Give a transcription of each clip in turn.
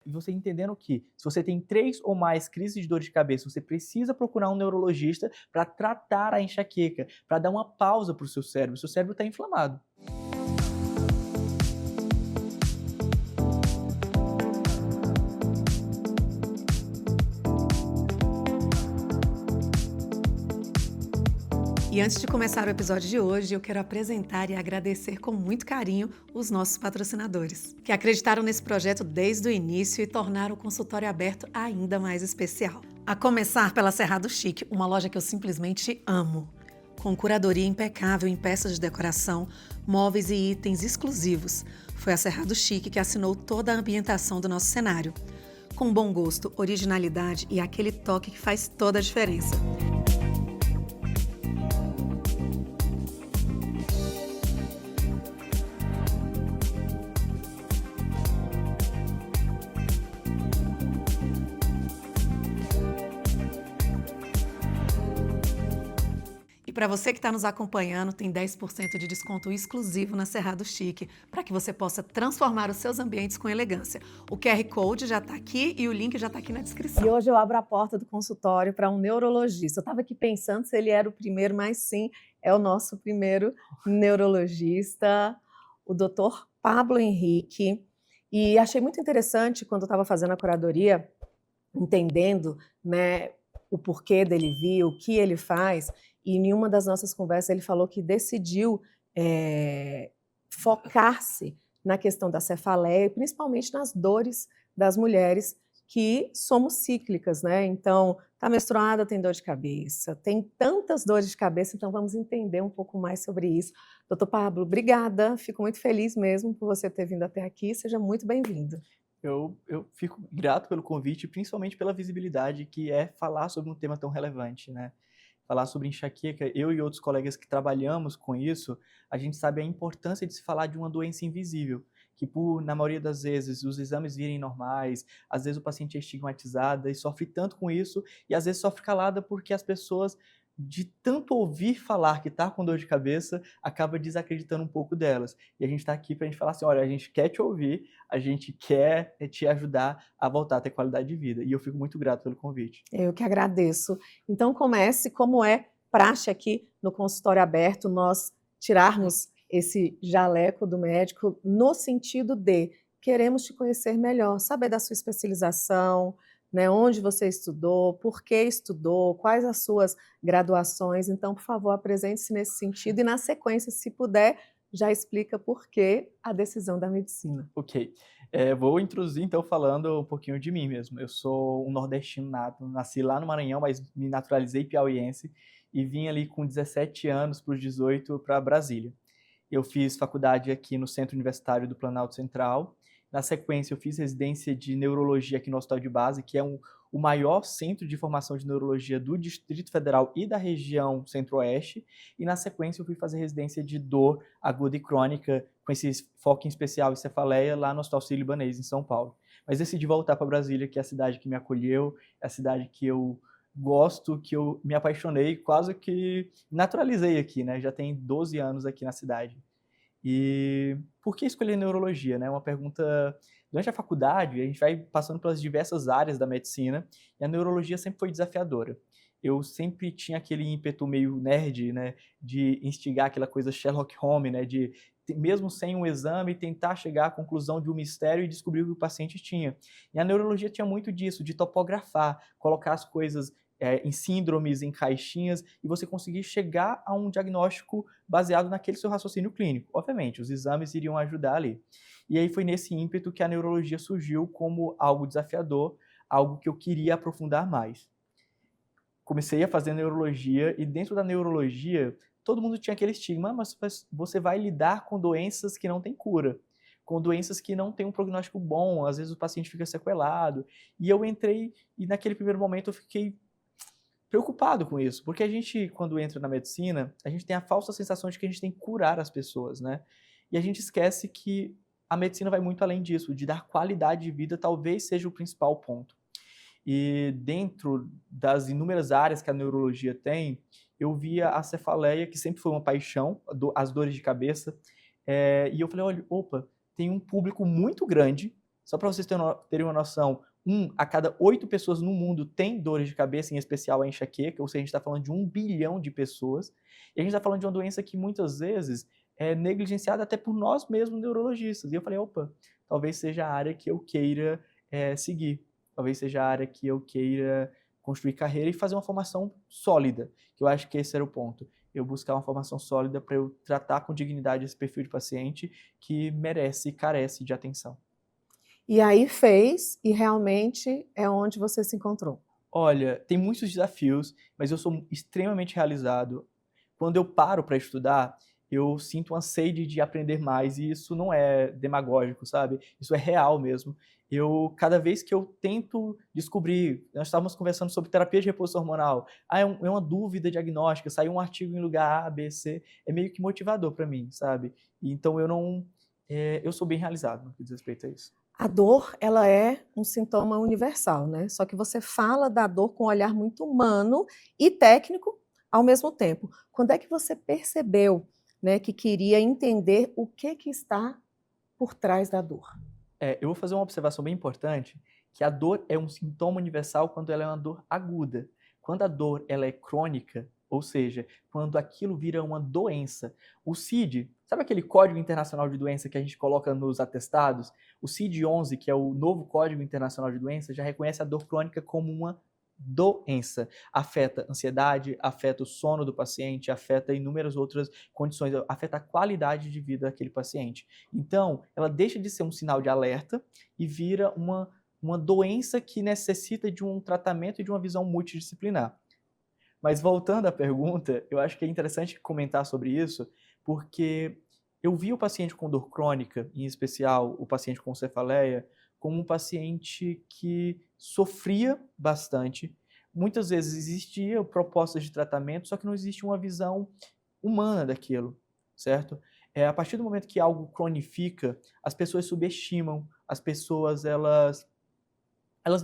e você entendendo que se você tem 3 ou mais crises de dor de cabeça, você precisa procurar um neurologista para tratar a enxaqueca, para dar uma pausa para o seu cérebro está inflamado. E antes de começar o episódio de hoje, eu quero apresentar e agradecer com muito carinho os nossos patrocinadores, que acreditaram nesse projeto desde o início e tornaram o consultório aberto ainda mais especial. A começar pela Cerrado Chic, uma loja que eu simplesmente amo. Com curadoria impecável em peças de decoração, móveis e itens exclusivos. Foi a Cerrado Chic que assinou toda a ambientação do nosso cenário. Com bom gosto, originalidade e aquele toque que faz toda a diferença. E para você que está nos acompanhando, tem 10% de desconto exclusivo na Cerrado Chic, para que você possa transformar os seus ambientes com elegância. O QR Code já está aqui e o link já está aqui na descrição. E hoje eu abro a porta do consultório para um neurologista. Eu estava aqui pensando se ele era o primeiro, mas sim, é o nosso primeiro neurologista, o Dr. Pablo Henrique. E achei muito interessante quando eu estava fazendo a curadoria, entendendo, né, o porquê dele vir, o que ele faz. E em uma das nossas conversas ele falou que decidiu focar-se na questão da cefaleia e principalmente nas dores das mulheres que somos cíclicas, né? Então, tá menstruada, tem dor de cabeça, tem tantas dores de cabeça, então vamos entender um pouco mais sobre isso. Doutor Pablo, obrigada, fico muito feliz mesmo por você ter vindo até aqui, seja muito bem-vindo. Eu fico grato pelo convite, principalmente pela visibilidade que é falar sobre um tema tão relevante, né? Falar sobre enxaqueca, eu e outros colegas que trabalhamos com isso, a gente sabe a importância de se falar de uma doença invisível, que na maioria das vezes, os exames virem normais, às vezes o paciente é estigmatizado e sofre tanto com isso, e às vezes sofre calada porque as pessoas, de tanto ouvir falar que está com dor de cabeça, acaba desacreditando um pouco delas. E a gente está aqui para a gente falar assim, olha, a gente quer te ouvir, a gente quer te ajudar a voltar a ter qualidade de vida. E eu fico muito grato pelo convite. Eu que agradeço. Então comece, como é praxe aqui no consultório aberto, nós tirarmos esse jaleco do médico no sentido de queremos te conhecer melhor, saber da sua especialização, né, onde você estudou, por que estudou, quais as suas graduações. Então, por favor, apresente-se nesse sentido e, na sequência, se puder, já explica por que a decisão da medicina. Ok. Vou introduzir, então, falando um pouquinho de mim mesmo. Eu sou um nordestino nato, nasci lá no Maranhão, mas me naturalizei piauiense e vim ali com 17 anos para os 18 para Brasília. Eu fiz faculdade aqui no Centro Universitário do Planalto Central. Na sequência, eu fiz residência de neurologia aqui no Hospital de Base, que é o maior centro de formação de neurologia do Distrito Federal e da região Centro-Oeste. E na sequência, eu fui fazer residência de dor aguda e crônica, com esse foco em especial em cefaleia, lá no Hospital Sírio-Libanês, em São Paulo. Mas decidi voltar para Brasília, que é a cidade que me acolheu, é a cidade que eu gosto, que eu me apaixonei, quase que naturalizei aqui, né? Já tem 12 anos aqui na cidade. E por que escolher neurologia, né? Uma pergunta. Durante a faculdade, a gente vai passando pelas diversas áreas da medicina e a neurologia sempre foi desafiadora. Eu sempre tinha aquele ímpeto meio nerd, né, de instigar aquela coisa Sherlock Holmes, né, de mesmo sem um exame tentar chegar à conclusão de um mistério e descobrir o que o paciente tinha. E a neurologia tinha muito disso, de topografar, colocar as coisas em síndromes, em caixinhas, e você conseguir chegar a um diagnóstico baseado naquele seu raciocínio clínico. Obviamente, os exames iriam ajudar ali. E aí foi nesse ímpeto que a neurologia surgiu como algo desafiador, algo que eu queria aprofundar mais. Comecei a fazer neurologia e dentro da neurologia, todo mundo tinha aquele estigma, mas você vai lidar com doenças que não têm cura, com doenças que não têm um prognóstico bom, às vezes o paciente fica sequelado. E eu entrei e naquele primeiro momento eu fiquei preocupado com isso, porque a gente, quando entra na medicina, a gente tem a falsa sensação de que a gente tem que curar as pessoas, né? E a gente esquece que a medicina vai muito além disso, de dar qualidade de vida talvez seja o principal ponto. E dentro das inúmeras áreas que a neurologia tem, eu via a cefaleia, que sempre foi uma paixão, as dores de cabeça, e eu falei, olha, opa, tem um público muito grande, Só para vocês terem uma noção, 1 a cada 8 pessoas no mundo tem dores de cabeça, em especial a enxaqueca, ou seja, a gente está falando de 1 bilhão de pessoas, e a gente está falando de uma doença que muitas vezes é negligenciada até por nós mesmos neurologistas. E eu falei, opa, talvez seja a área que eu queira seguir, talvez seja a área que eu queira construir carreira e fazer uma formação sólida, que eu acho que esse era o ponto. Eu buscar uma formação sólida para eu tratar com dignidade esse perfil de paciente que merece e carece de atenção. E aí fez, e realmente é onde você se encontrou. Olha, tem muitos desafios, mas eu sou extremamente realizado. Quando eu paro para estudar, eu sinto uma sede de aprender mais, e isso não é demagógico, sabe? Isso é real mesmo. Cada vez que eu tento descobrir, nós estávamos conversando sobre terapia de reposição hormonal, é uma dúvida diagnóstica, saiu um artigo em lugar A, B, C, é meio que motivador para mim, sabe? Então eu sou bem realizado no que diz respeito a isso. A dor, ela é um sintoma universal, né? Só que você fala da dor com um olhar muito humano e técnico ao mesmo tempo. Quando é que você percebeu, né, que queria entender o que está por trás da dor? Eu vou fazer uma observação bem importante, que a dor é um sintoma universal quando ela é uma dor aguda. Quando a dor ela é crônica, ou seja, quando aquilo vira uma doença. O CID, sabe aquele Código Internacional de Doença que a gente coloca nos atestados? O CID-11, que é o novo Código Internacional de Doença, já reconhece a dor crônica como uma doença. Afeta ansiedade, afeta o sono do paciente, afeta inúmeras outras condições, afeta a qualidade de vida daquele paciente. Então, ela deixa de ser um sinal de alerta e vira uma doença que necessita de um tratamento e de uma visão multidisciplinar. Mas voltando à pergunta, eu acho que é interessante comentar sobre isso, porque eu vi o paciente com dor crônica, em especial o paciente com cefaleia, como um paciente que sofria bastante. Muitas vezes existiam propostas de tratamento, só que não existia uma visão humana daquilo, certo? A partir do momento que algo cronifica, as pessoas subestimam, as pessoas elas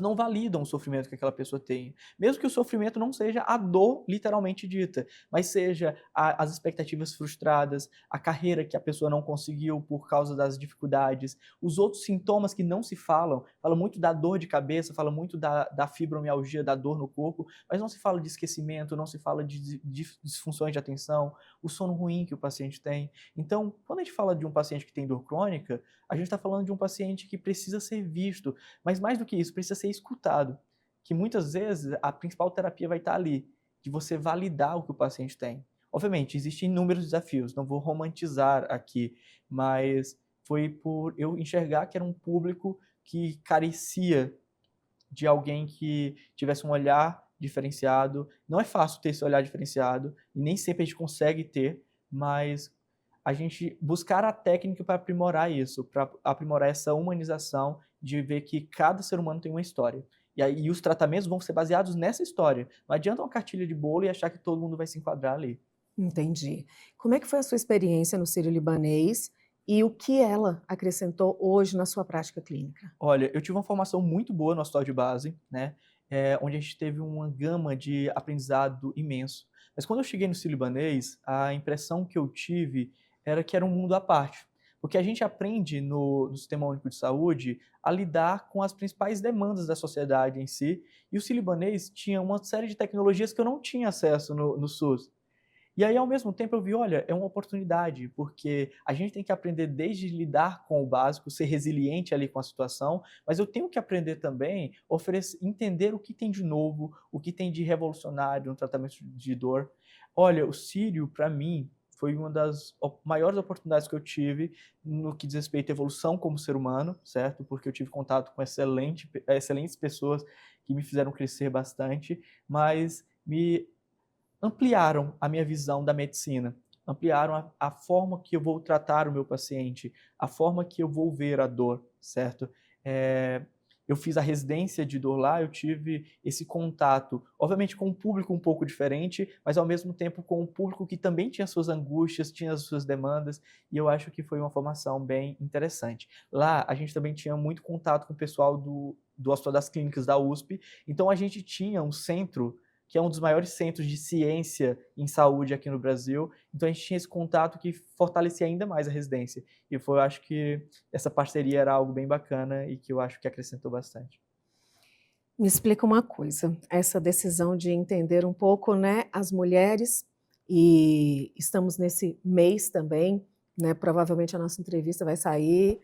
não validam o sofrimento que aquela pessoa tem. Mesmo que o sofrimento não seja a dor literalmente dita, mas seja as expectativas frustradas, a carreira que a pessoa não conseguiu por causa das dificuldades, os outros sintomas que não se falam. Fala muito da dor de cabeça, fala muito da fibromialgia, da dor no corpo, mas não se fala de esquecimento, não se fala de disfunções de atenção, o sono ruim que o paciente tem. Então, quando a gente fala de um paciente que tem dor crônica, a gente está falando de um paciente que precisa ser visto, mas mais do que isso, precisa ser escutado, que muitas vezes a principal terapia vai estar ali, de você validar o que o paciente tem. Obviamente, existem inúmeros desafios, não vou romantizar aqui, mas foi por eu enxergar que era um público que carecia de alguém que tivesse um olhar diferenciado. Não é fácil ter esse olhar diferenciado, e nem sempre a gente consegue ter, mas a gente buscar a técnica para aprimorar isso, para aprimorar essa humanização de ver que cada ser humano tem uma história. E os tratamentos vão ser baseados nessa história. Não adianta uma cartilha de bolo e achar que todo mundo vai se enquadrar ali. Entendi. Como é que foi a sua experiência no Sírio-Libanês e o que ela acrescentou hoje na sua prática clínica? Olha, eu tive uma formação muito boa no hospital de base, né? Onde a gente teve uma gama de aprendizado imenso. Mas quando eu cheguei no Sírio-Libanês, a impressão que eu tive era que era um mundo à parte. Porque a gente aprende no Sistema Único de Saúde a lidar com as principais demandas da sociedade em si, e o Sírio-Libanês tinha uma série de tecnologias que eu não tinha acesso no SUS. E aí, ao mesmo tempo, eu vi, olha, é uma oportunidade, porque a gente tem que aprender desde lidar com o básico, ser resiliente ali com a situação, mas eu tenho que aprender também, entender o que tem de novo, o que tem de revolucionário no tratamento de dor. Olha, o Sírio, para mim, foi uma das maiores oportunidades que eu tive no que diz respeito à evolução como ser humano, certo? Porque eu tive contato com excelentes pessoas que me fizeram crescer bastante, mas me ampliaram a minha visão da medicina, ampliaram a forma que eu vou tratar o meu paciente, a forma que eu vou ver a dor, certo? Eu fiz a residência de dor lá, eu tive esse contato, obviamente com um público um pouco diferente, mas ao mesmo tempo com um público que também tinha suas angústias, tinha as suas demandas, e eu acho que foi uma formação bem interessante. Lá, a gente também tinha muito contato com o pessoal do Hospital das Clínicas da USP, então a gente tinha um centro que é um dos maiores centros de ciência em saúde aqui no Brasil. Então a gente tinha esse contato que fortalecia ainda mais a residência. E eu acho que essa parceria era algo bem bacana e que eu acho que acrescentou bastante. Me explica uma coisa, essa decisão de entender um pouco, né, as mulheres, e estamos nesse mês também, né, provavelmente a nossa entrevista vai sair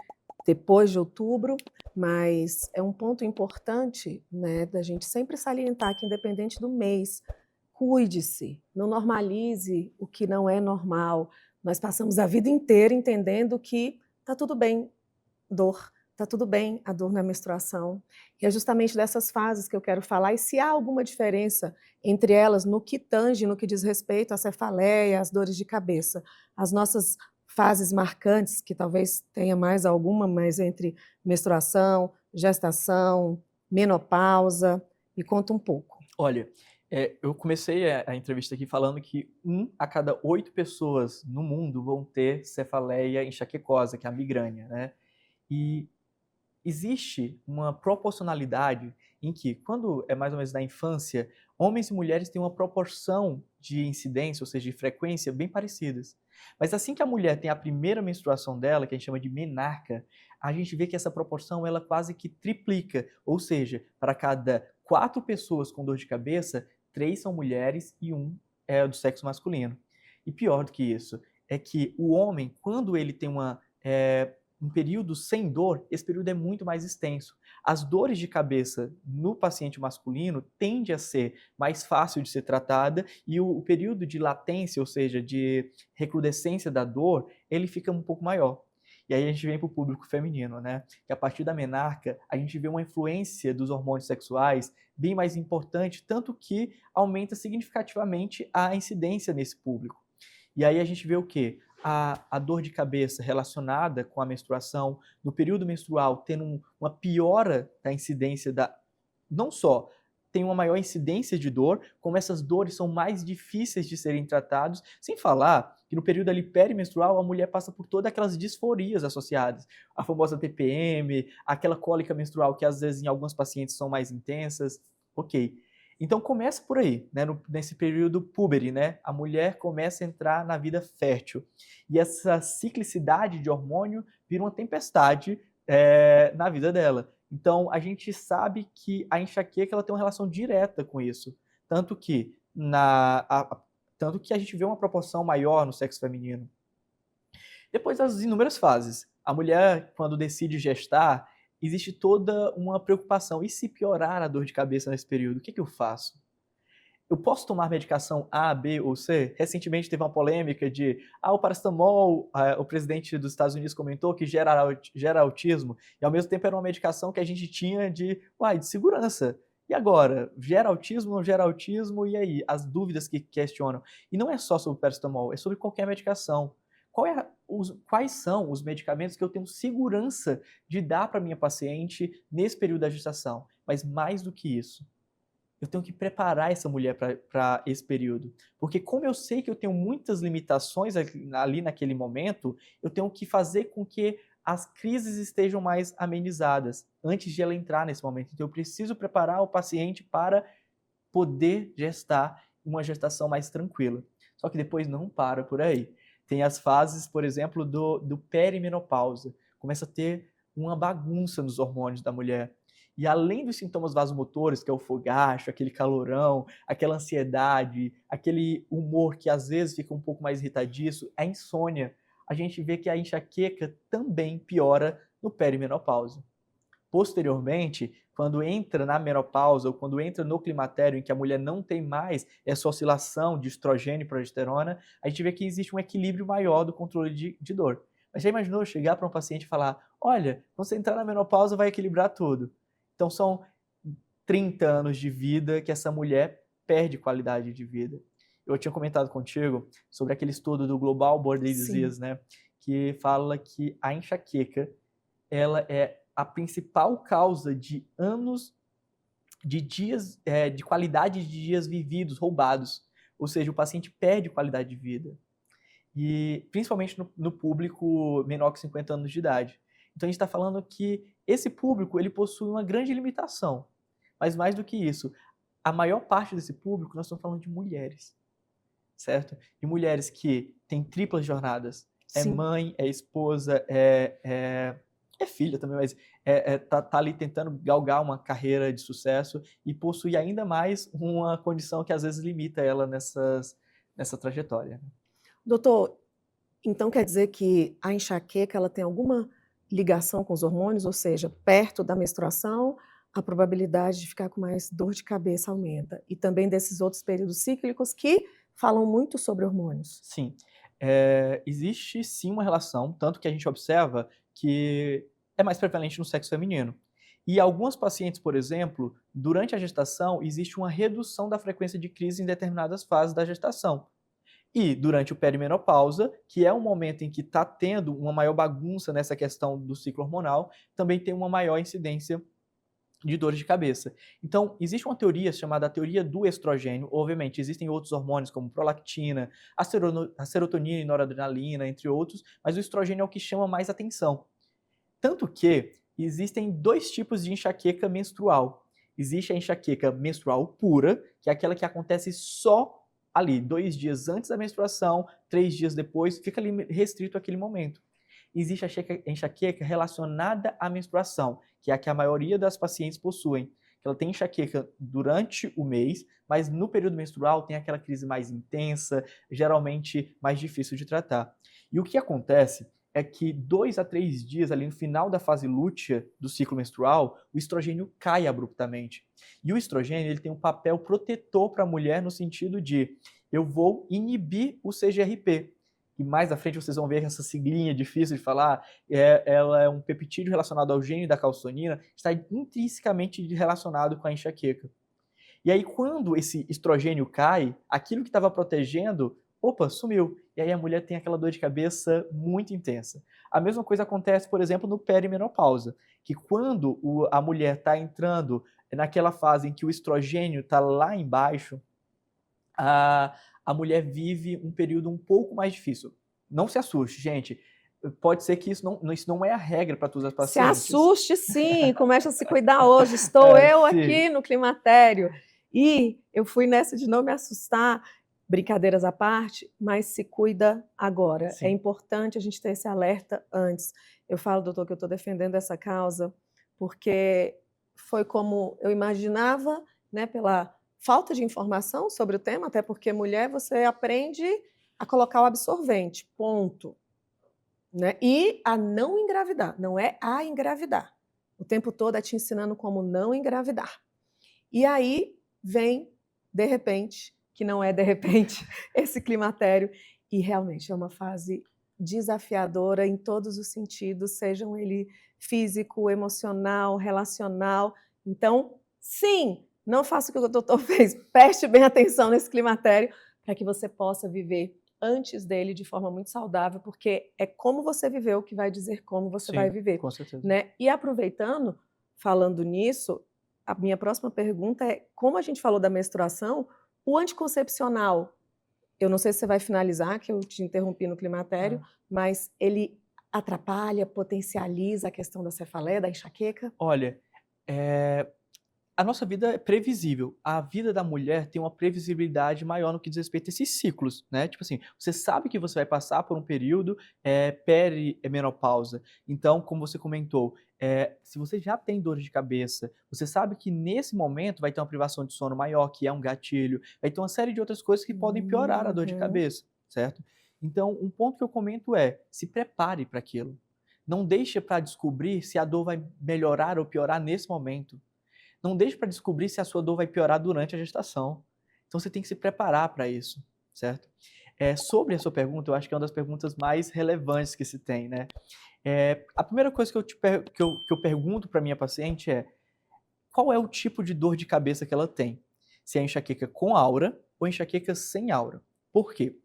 depois de outubro, mas é um ponto importante, né, da gente sempre salientar que independente do mês, cuide-se, não normalize o que não é normal. Nós passamos a vida inteira entendendo que tá tudo bem, dor, tá tudo bem a dor na menstruação. E é justamente dessas fases que eu quero falar, e se há alguma diferença entre elas no que tange, no que diz respeito à cefaleia, às dores de cabeça. As nossas fases marcantes, que talvez tenha mais alguma, mas entre menstruação, gestação, menopausa, me conta um pouco. Olha, eu comecei a entrevista aqui falando que 1 a cada 8 pessoas no mundo vão ter cefaleia enxaquecosa, que é a migrânia, né? E existe uma proporcionalidade em que, quando é mais ou menos na infância, homens e mulheres têm uma proporção de incidência, ou seja, de frequência, bem parecidas. Mas assim que a mulher tem a primeira menstruação dela, que a gente chama de menarca, a gente vê que essa proporção ela quase que triplica, ou seja, para cada 4 pessoas com dor de cabeça, 3 são mulheres e 1 é do sexo masculino. E pior do que isso, é que o homem, quando ele tem um período sem dor, esse período é muito mais extenso. As dores de cabeça no paciente masculino tende a ser mais fácil de ser tratada e o período de latência, ou seja, de recrudescência da dor, ele fica um pouco maior. E aí a gente vem para o público feminino, né? Que a partir da menarca, a gente vê uma influência dos hormônios sexuais bem mais importante, tanto que aumenta significativamente a incidência nesse público. E aí a gente vê o quê? A dor de cabeça relacionada com a menstruação, no período menstrual, tendo uma piora da incidência não só tem uma maior incidência de dor, como essas dores são mais difíceis de serem tratadas, sem falar que no período ali perimenstrual a mulher passa por todas aquelas disforias associadas, a famosa TPM, aquela cólica menstrual que às vezes em alguns pacientes são mais intensas, ok. Então começa por aí, né, nesse período púbere, né, a mulher começa a entrar na vida fértil. E essa ciclicidade de hormônio vira uma tempestade na vida dela. Então a gente sabe que a enxaqueca ela tem uma relação direta com isso. Tanto que, tanto que a gente vê uma proporção maior no sexo feminino. Depois das inúmeras fases. A mulher, quando decide gestar, existe toda uma preocupação. E se piorar a dor de cabeça nesse período, o que eu faço? Eu posso tomar medicação A, B ou C? Recentemente teve uma polêmica de o paracetamol, o presidente dos Estados Unidos comentou que gera autismo, e ao mesmo tempo era uma medicação que a gente tinha de segurança. E agora? Gera autismo, não gera autismo? E aí? As dúvidas que questionam. E não é só sobre o paracetamol, é sobre qualquer medicação. Quais são os medicamentos que eu tenho segurança de dar para minha paciente nesse período da gestação? Mas mais do que isso, eu tenho que preparar essa mulher para esse período. Porque como eu sei que eu tenho muitas limitações ali naquele momento, eu tenho que fazer com que as crises estejam mais amenizadas antes de ela entrar nesse momento. Então eu preciso preparar o paciente para poder gestar uma gestação mais tranquila. Só que depois não para por aí. Tem as fases, por exemplo, do perimenopausa. Começa a ter uma bagunça nos hormônios da mulher. E além dos sintomas vasomotores, que é o fogacho, aquele calorão, aquela ansiedade, aquele humor que às vezes fica um pouco mais irritadiço, a insônia, a gente vê que a enxaqueca também piora no perimenopausa. Posteriormente, quando entra na menopausa ou quando entra no climatério, em que a mulher não tem mais essa oscilação de estrogênio e progesterona, a gente vê que existe um equilíbrio maior do controle de dor. Mas já imaginou chegar para um paciente e falar, olha, quando você entrar na menopausa vai equilibrar tudo. Então são 30 anos de vida que essa mulher perde qualidade de vida. Eu tinha comentado contigo sobre aquele estudo do Global Borderline Disease, né, que fala que a enxaqueca ela é a principal causa de anos de dias, de qualidade de dias vividos, roubados. Ou seja, o paciente perde qualidade de vida. E principalmente no público menor que 50 anos de idade. Então a gente está falando que esse público ele possui uma grande limitação. Mas mais do que isso, a maior parte desse público, nós estamos falando de mulheres, certo? De mulheres que têm triplas jornadas. É Sim. mãe, é esposa, é filha também, mas tá ali tentando galgar uma carreira de sucesso e possui ainda mais uma condição que às vezes limita ela nessa trajetória. Doutor, então quer dizer que a enxaqueca ela tem alguma ligação com os hormônios, ou seja, perto da menstruação, a probabilidade de ficar com mais dor de cabeça aumenta. E também desses outros períodos cíclicos que falam muito sobre hormônios. Sim, existe sim uma relação, tanto que a gente observa que é mais prevalente no sexo feminino. E algumas pacientes, por exemplo, durante a gestação, existe uma redução da frequência de crise em determinadas fases da gestação. E durante o perimenopausa, que é um momento em que está tendo uma maior bagunça nessa questão do ciclo hormonal, também tem uma maior incidência de dores de cabeça. Então, existe uma teoria chamada a teoria do estrogênio. Obviamente, existem outros hormônios como prolactina, a serotonina e noradrenalina, entre outros, mas o estrogênio é o que chama mais atenção. Tanto que existem dois tipos de enxaqueca menstrual. Existe a enxaqueca menstrual pura, que é aquela que acontece só ali, 2 dias antes da menstruação, 3 dias depois, fica ali restrito àquele momento. Existe a enxaqueca relacionada à menstruação, que é a que a maioria das pacientes possuem. Ela tem enxaqueca durante o mês, mas no período menstrual tem aquela crise mais intensa, geralmente mais difícil de tratar. E o que acontece é que 2 a 3 dias ali no final da fase lútea do ciclo menstrual, o estrogênio cai abruptamente. E o estrogênio ele tem um papel protetor para a mulher no sentido de eu vou inibir o CGRP. E mais à frente vocês vão ver essa siglinha difícil de falar, ela é um peptídeo relacionado ao gene da calcitonina, está intrinsecamente relacionado com a enxaqueca. E aí quando esse estrogênio cai, aquilo que estava protegendo, opa, sumiu. E aí a mulher tem aquela dor de cabeça muito intensa. A mesma coisa acontece, por exemplo, no perimenopausa, que quando a mulher está entrando naquela fase em que o estrogênio está lá embaixo, a mulher vive um período um pouco mais difícil. Não se assuste, gente. Pode ser que isso não é a regra para todas as pacientes. Se assuste sim, comece a se cuidar hoje. Estou eu sim. aqui no climatério. E eu fui nessa de não me assustar, brincadeiras à parte, mas se cuida agora. Sim. É importante a gente ter esse alerta antes. Eu falo, doutor, que eu estou defendendo essa causa porque foi como eu imaginava, né, pela falta de informação sobre o tema, até porque mulher você aprende a colocar o absorvente, ponto. Né? E a não engravidar, não é a engravidar. O tempo todo é te ensinando como não engravidar. E aí vem, de repente, que não é de repente, esse climatério. E realmente é uma fase desafiadora em todos os sentidos, sejam ele físico, emocional, relacional. Então, sim, não faça o que o doutor fez, preste bem atenção nesse climatério para que você possa viver antes dele de forma muito saudável, porque é como você viveu que vai dizer como você Sim, vai viver. com certeza. Né? E aproveitando, falando nisso, a minha próxima pergunta é, como a gente falou da menstruação, o anticoncepcional, eu não sei se você vai finalizar, que eu te interrompi no climatério, mas ele atrapalha, potencializa a questão da cefaleia, da enxaqueca? Olha, a nossa vida é previsível. A vida da mulher tem uma previsibilidade maior no que diz respeito a esses ciclos, né? Tipo assim, você sabe que você vai passar por um período perimenopausa. Então, como você comentou, se você já tem dores de cabeça, você sabe que nesse momento vai ter uma privação de sono maior, que é um gatilho, vai ter uma série de outras coisas que podem piorar a dor de cabeça, certo? Então, um ponto que eu comento é, se prepare para aquilo. Não deixe para descobrir se a dor vai melhorar ou piorar nesse momento. Não deixe para descobrir se a sua dor vai piorar durante a gestação. Então você tem que se preparar para isso, certo? Sobre a sua pergunta, eu acho que é uma das perguntas mais relevantes que se tem, né? A primeira coisa que eu pergunto para minha paciente é qual é o tipo de dor de cabeça que ela tem? Se é enxaqueca com aura ou enxaqueca sem aura. Por quê?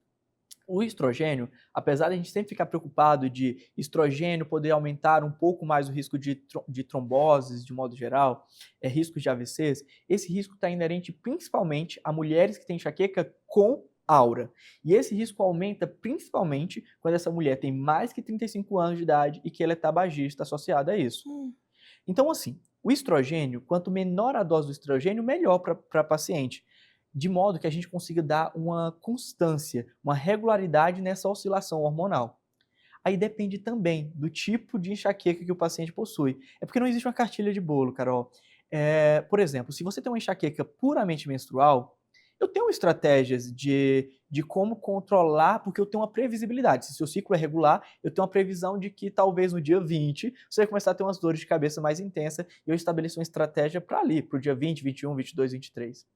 O estrogênio, apesar de a gente sempre ficar preocupado de estrogênio poder aumentar um pouco mais o risco de tromboses, de modo geral, risco de AVCs, esse risco está inerente principalmente a mulheres que têm enxaqueca com aura. E esse risco aumenta principalmente quando essa mulher tem mais que 35 anos de idade e que ela é tabagista associada a isso. Então, assim, O estrogênio, quanto menor a dose do estrogênio, melhor para a paciente, de modo que a gente consiga dar uma constância, uma regularidade nessa oscilação hormonal. Aí depende também do tipo de enxaqueca que o paciente possui. É porque não existe uma cartilha de bolo, Carol. Por exemplo, se você tem uma enxaqueca puramente menstrual, eu tenho estratégias de como controlar, porque eu tenho uma previsibilidade. Se seu ciclo é regular, eu tenho uma previsão de que talvez no dia 20 você vai começar a ter umas dores de cabeça mais intensas e eu estabeleço uma estratégia para ali, para o dia 20, 21, 22, 23.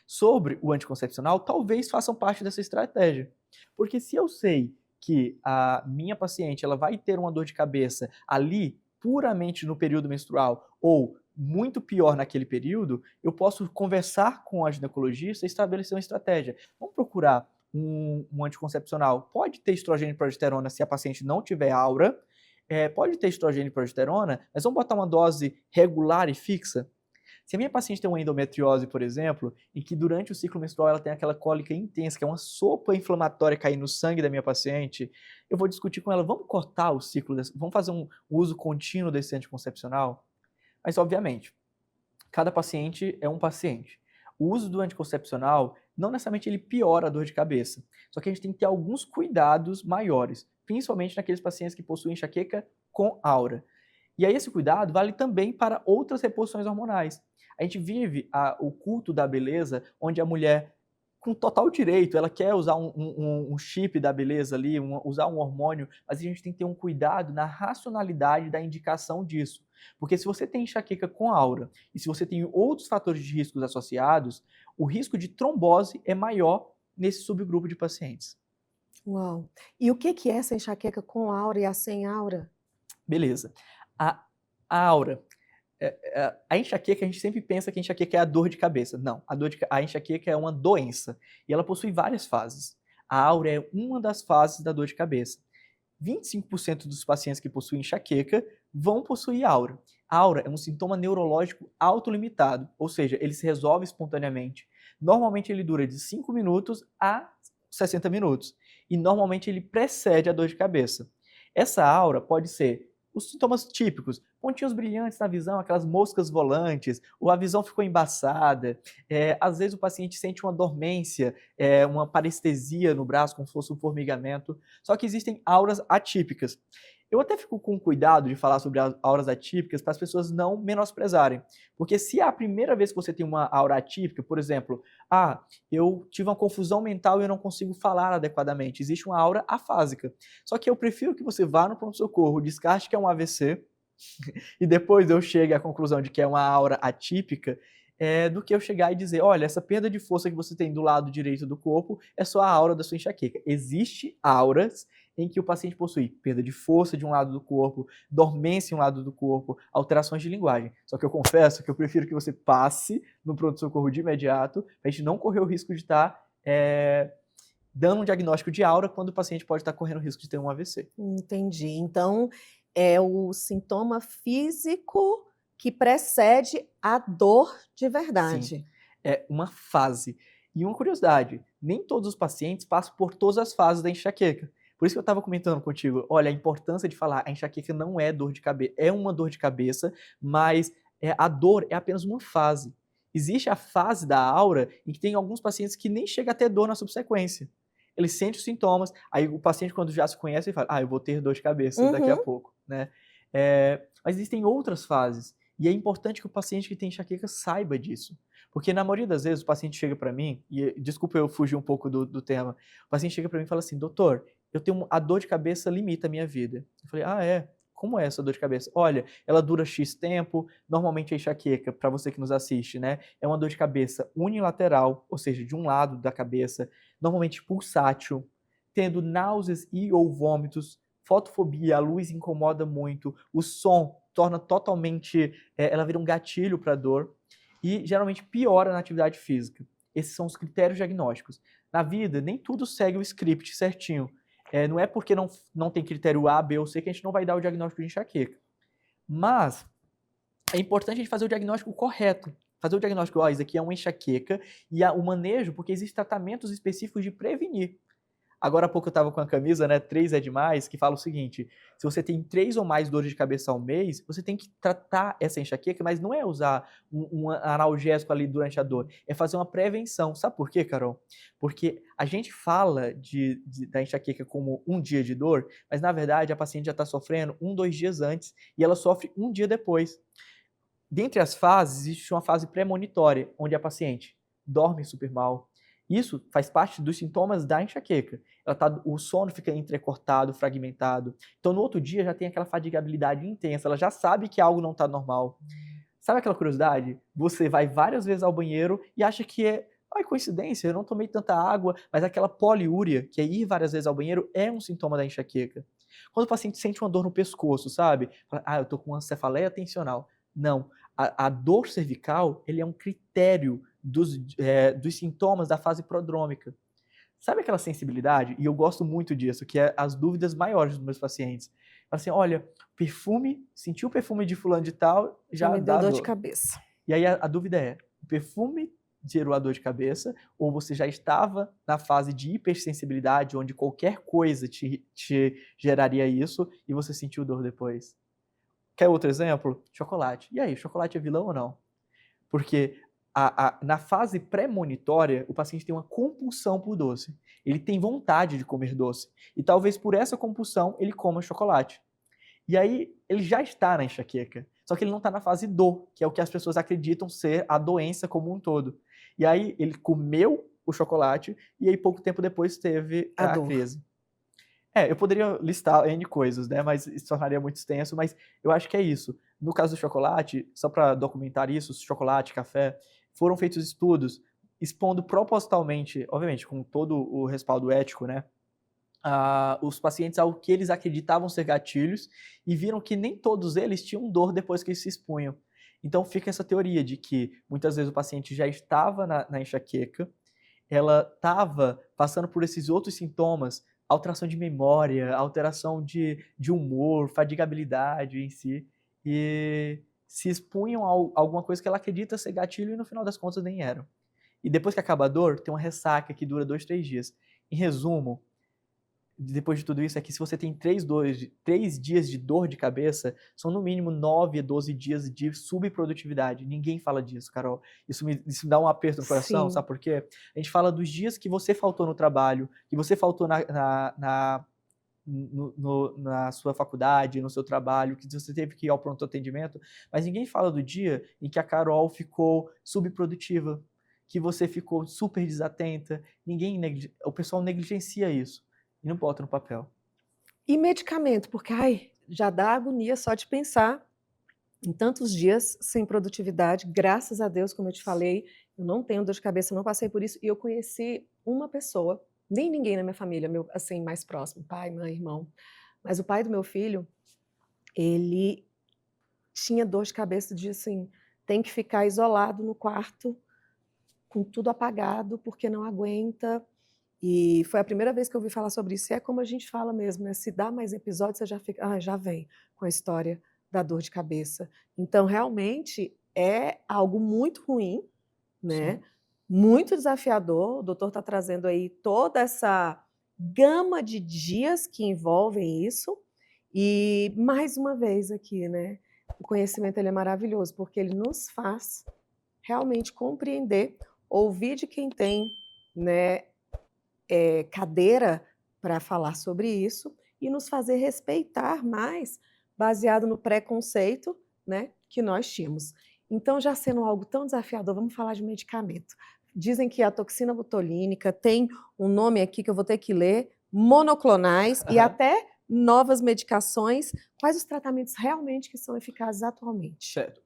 Sobre o anticoncepcional, talvez façam parte dessa estratégia. Porque se eu sei que a minha paciente ela vai ter uma dor de cabeça ali puramente no período menstrual ou muito pior naquele período, eu posso conversar com a ginecologista e estabelecer uma estratégia. Vamos procurar um anticoncepcional. Pode ter estrogênio e progesterona se a paciente não tiver aura, pode ter estrogênio e progesterona, mas vamos botar uma dose regular e fixa? Se a minha paciente tem uma endometriose, por exemplo, e que durante o ciclo menstrual ela tem aquela cólica intensa, que é uma sopa inflamatória cair no sangue da minha paciente, eu vou discutir com ela, vamos cortar o ciclo, vamos fazer um uso contínuo desse anticoncepcional? Mas, obviamente, cada paciente é um paciente. O uso do anticoncepcional, não necessariamente ele piora a dor de cabeça, só que a gente tem que ter alguns cuidados maiores, principalmente naqueles pacientes que possuem enxaqueca com aura. E aí esse cuidado vale também para outras reposições hormonais. A gente vive o culto da beleza, onde a mulher, com total direito, ela quer usar um chip da beleza ali, usar um hormônio, mas a gente tem que ter um cuidado na racionalidade da indicação disso. Porque se você tem enxaqueca com aura e se você tem outros fatores de riscos associados, o risco de trombose é maior nesse subgrupo de pacientes. Uau! E o que é essa enxaqueca com aura e a sem aura? Beleza. A aura. A enxaqueca, a gente sempre pensa que a enxaqueca é a dor de cabeça. Não, a enxaqueca é uma doença e ela possui várias fases. A aura é uma das fases da dor de cabeça. 25% dos pacientes que possuem enxaqueca vão possuir aura. A aura é um sintoma neurológico autolimitado, ou seja, ele se resolve espontaneamente. Normalmente ele dura de 5 minutos a 60 minutos e normalmente ele precede a dor de cabeça. Essa aura pode ser os sintomas típicos, pontinhos brilhantes na visão, aquelas moscas volantes, ou a visão ficou embaçada, às vezes o paciente sente uma dormência, uma parestesia no braço, como se fosse um formigamento, só que existem auras atípicas. Eu até fico com cuidado de falar sobre as auras atípicas para as pessoas não menosprezarem, porque se é a primeira vez que você tem uma aura atípica, por exemplo, eu tive uma confusão mental e eu não consigo falar adequadamente, existe uma aura afásica. Só que eu prefiro que você vá no pronto-socorro, descarte que é um AVC, e depois eu chegue à conclusão de que é uma aura atípica, do que eu chegar e dizer, olha, essa perda de força que você tem do lado direito do corpo é só a aura da sua enxaqueca. Existem auras em que o paciente possui perda de força de um lado do corpo, dormência em um lado do corpo, alterações de linguagem. Só que eu confesso que eu prefiro que você passe no pronto-socorro de imediato, para a gente não correr o risco de estar dando um diagnóstico de aura quando o paciente pode estar correndo o risco de ter um AVC. Entendi. Então, é o sintoma físico que precede a dor de verdade. Sim, é uma fase. E uma curiosidade, nem todos os pacientes passam por todas as fases da enxaqueca. Por isso que eu estava comentando contigo, olha, a importância de falar, a enxaqueca não é dor de cabeça, é uma dor de cabeça, mas a dor é apenas uma fase. Existe a fase da aura em que tem alguns pacientes que nem chega a ter dor na subsequência. Ele sente os sintomas, aí o paciente, quando já se conhece, ele fala, eu vou ter dor de cabeça daqui a pouco, né? Mas existem outras fases, e é importante que o paciente que tem enxaqueca saiba disso. Porque na maioria das vezes o paciente chega para mim, e desculpa eu fugir um pouco do tema, o paciente chega para mim e fala assim, doutor, a dor de cabeça limita a minha vida. Eu falei, como é essa dor de cabeça? Olha, ela dura X tempo, normalmente a enxaqueca, para você que nos assiste, né, é uma dor de cabeça unilateral, ou seja, de um lado da cabeça, normalmente pulsátil, tendo náuseas e ou vômitos, fotofobia, a luz incomoda muito, o som torna totalmente, ela vira um gatilho para a dor e geralmente piora na atividade física. Esses são os critérios diagnósticos. Na vida, nem tudo segue o script certinho. Não é porque não tem critério A, B ou C que a gente não vai dar o diagnóstico de enxaqueca. Mas é importante a gente fazer o diagnóstico correto. Fazer o diagnóstico, isso aqui é uma enxaqueca, e o manejo, porque existem tratamentos específicos de prevenir. Agora há pouco eu estava com a camisa, né, 3 é demais, que fala o seguinte, se você tem 3 ou mais dores de cabeça ao mês, você tem que tratar essa enxaqueca, mas não é usar um analgésico ali durante a dor, é fazer uma prevenção. Sabe por quê, Carol? Porque a gente fala da enxaqueca como um dia de dor, mas na verdade a paciente já está sofrendo 1, 2 dias antes e ela sofre um dia depois. Dentre as fases, existe uma fase premonitória, onde a paciente dorme super mal. Isso faz parte dos sintomas da enxaqueca. O sono fica entrecortado, fragmentado. Então, no outro dia, já tem aquela fadigabilidade intensa. Ela já sabe que algo não está normal. Sabe aquela curiosidade? Você vai várias vezes ao banheiro e acha que é coincidência, eu não tomei tanta água, mas aquela poliúria, que é ir várias vezes ao banheiro, é um sintoma da enxaqueca. Quando o paciente sente uma dor no pescoço, sabe? Fala, eu tô com uma cefaleia tensional. Não. A dor cervical, ele é um critério dos sintomas da fase prodrômica. Sabe aquela sensibilidade? E eu gosto muito disso, que é as dúvidas maiores dos meus pacientes. Fala assim, olha, sentiu o perfume de fulano de tal, já me dá deu dor de cabeça. E aí a dúvida é, o perfume gerou a dor de cabeça ou você já estava na fase de hipersensibilidade, onde qualquer coisa te geraria isso e você sentiu dor depois? Quer outro exemplo? Chocolate. E aí, chocolate é vilão ou não? Porque na fase pré-monitória, o paciente tem uma compulsão por doce. Ele tem vontade de comer doce. E talvez por essa compulsão ele coma chocolate. E aí ele já está na enxaqueca. Só que ele não está na fase dor, que é o que as pessoas acreditam ser a doença como um todo. E aí ele comeu o chocolate e aí pouco tempo depois teve a crise. Eu poderia listar N coisas, né? Mas isso tornaria muito extenso, mas eu acho que é isso. No caso do chocolate, só para documentar isso, chocolate, café, foram feitos estudos expondo propositalmente, obviamente, com todo o respaldo ético, né? Os pacientes ao que eles acreditavam ser gatilhos e viram que nem todos eles tinham dor depois que eles se expunham. Então fica essa teoria de que muitas vezes o paciente já estava na enxaqueca, ela estava passando por esses outros sintomas, alteração de memória, alteração de humor, fadigabilidade em si, e se expunham a alguma coisa que ela acredita ser gatilho e no final das contas nem eram. E depois que acaba a dor, tem uma ressaca que dura 2, 3 dias. Em resumo, depois de tudo isso, é que se você tem 3 dias de dor de cabeça, são no mínimo 9 a 12 dias de subprodutividade. Ninguém fala disso, Carol. Isso me dá um aperto no coração, Sim. sabe por quê? A gente fala dos dias que você faltou no trabalho, que você faltou na sua faculdade, no seu trabalho, que você teve que ir ao pronto atendimento, mas ninguém fala do dia em que a Carol ficou subprodutiva, que você ficou super desatenta. O pessoal negligencia isso e não bota no papel. E medicamento, porque já dá agonia só de pensar em tantos dias sem produtividade. Graças a Deus, como eu te falei, eu não tenho dor de cabeça, não passei por isso. E eu conheci uma pessoa, nem ninguém na minha família, assim, mais próximo, pai, mãe, irmão, mas o pai do meu filho, ele tinha dor de cabeça de assim, tem que ficar isolado no quarto, com tudo apagado, porque não aguenta. E foi a primeira vez que eu ouvi falar sobre isso. E é como a gente fala mesmo, né? Se dá mais episódios, você já fica, já vem com a história da dor de cabeça. Então, realmente, é algo muito ruim, né? Sim. Muito desafiador. O doutor está trazendo aí toda essa gama de dias que envolvem isso. E, mais uma vez aqui, né? O conhecimento ele é maravilhoso, porque ele nos faz realmente compreender, ouvir de quem tem, né, cadeira para falar sobre isso e nos fazer respeitar mais, baseado no preconceito, né, que nós tínhamos. Então, já sendo algo tão desafiador, vamos falar de medicamento. Dizem que a toxina botulínica tem um nome aqui que eu vou ter que ler, monoclonais e até novas medicações. Quais os tratamentos realmente que são eficazes atualmente? Certo.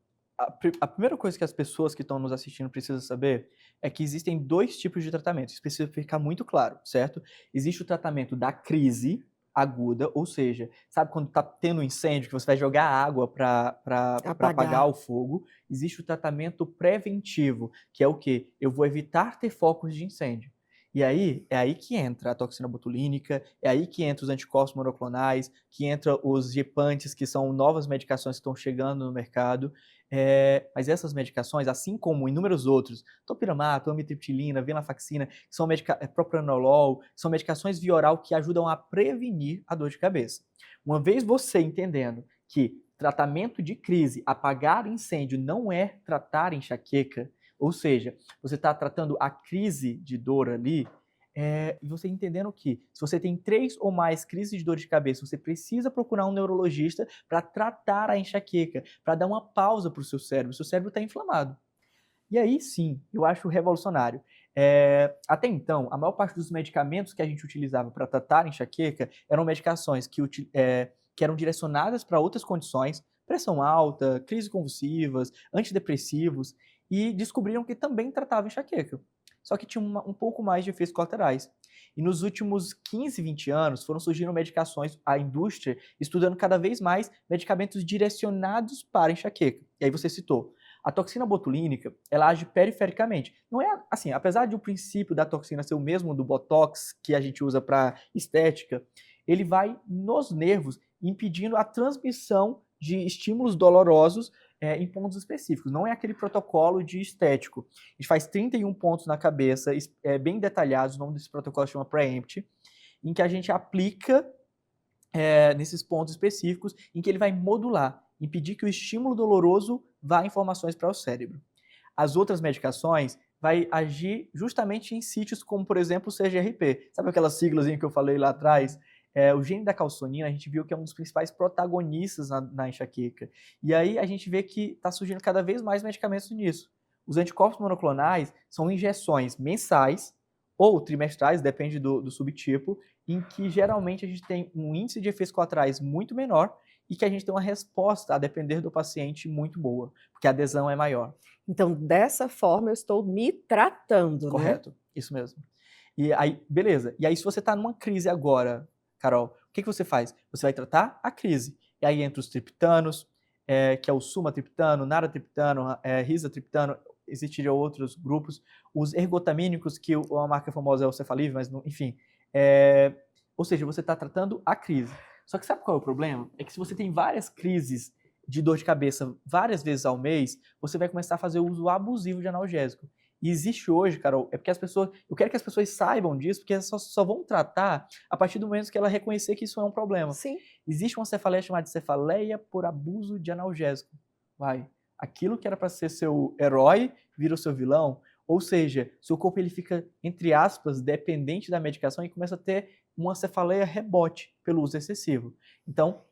A primeira coisa que as pessoas que estão nos assistindo precisam saber é que existem 2 tipos de tratamento. Isso precisa ficar muito claro, certo? Existe o tratamento da crise aguda, ou seja, sabe quando está tendo um incêndio que você vai jogar água para apagar o fogo? Existe o tratamento preventivo, que é o quê? Eu vou evitar ter focos de incêndio. E aí, é aí que entra a toxina botulínica, é aí que entra os anticorpos monoclonais, que entra os gepantes, que são novas medicações que estão chegando no mercado. Mas essas medicações, assim como inúmeros outros, topiramato, amitriptilina, venlafaxina, propranolol, são medicações via oral que ajudam a prevenir a dor de cabeça. Uma vez você entendendo que tratamento de crise, apagar incêndio, não é tratar enxaqueca, ou seja, você está tratando a crise de dor ali, e você entendendo que se você tem 3 ou mais crises de dor de cabeça, você precisa procurar um neurologista para tratar a enxaqueca, para dar uma pausa para o seu cérebro está inflamado. E aí sim, eu acho revolucionário. Até então, a maior parte dos medicamentos que a gente utilizava para tratar a enxaqueca eram medicações que eram direcionadas para outras condições, pressão alta, crises convulsivas, antidepressivos, e descobriram que também tratava enxaqueca. Só que tinha um pouco mais de efeitos colaterais. E nos últimos 15, 20 anos foram surgindo medicações, a indústria estudando cada vez mais medicamentos direcionados para enxaqueca. E aí você citou, a toxina botulínica, ela age perifericamente. Não é assim, apesar de o princípio da toxina ser o mesmo do Botox que a gente usa para estética, ele vai nos nervos impedindo a transmissão de estímulos dolorosos em pontos específicos. Não é aquele protocolo de estético. A gente faz 31 pontos na cabeça, bem detalhados, o nome desse protocolo chama Preempt, em que a gente aplica nesses pontos específicos, em que ele vai modular, impedir que o estímulo doloroso vá informações para o cérebro. As outras medicações vai agir justamente em sítios como, por exemplo, o CGRP. Sabe aquelas siglas que eu falei lá atrás? O gene da calcitonina, a gente viu que é um dos principais protagonistas na enxaqueca. E aí a gente vê que está surgindo cada vez mais medicamentos nisso. Os anticorpos monoclonais são injeções mensais ou trimestrais, depende do subtipo, em que geralmente a gente tem um índice de efeitos colaterais muito menor e que a gente tem uma resposta, a depender do paciente, muito boa, porque a adesão é maior. Então, dessa forma, eu estou me tratando, Correto, isso mesmo. E aí, beleza. E aí, se você está numa crise agora, Carol, o que você faz? Você vai tratar a crise. E aí entra os triptanos, que é o sumatriptano, naratriptano, risatriptano, existiriam outros grupos, os ergotamínicos, que a marca famosa é o Cefaliv, mas enfim. Ou seja, você está tratando a crise. Só que sabe qual é o problema? É que se você tem várias crises de dor de cabeça várias vezes ao mês, você vai começar a fazer uso abusivo de analgésico. E existe hoje, Carol, é porque eu quero que as pessoas saibam disso, porque elas só vão tratar a partir do momento que ela reconhecer que isso é um problema. Sim. Existe uma cefaleia chamada cefaleia por abuso de analgésico. Aquilo que era para ser seu herói vira o seu vilão. Ou seja, seu corpo ele fica, entre aspas, dependente da medicação e começa a ter uma cefaleia rebote pelo uso excessivo. Então,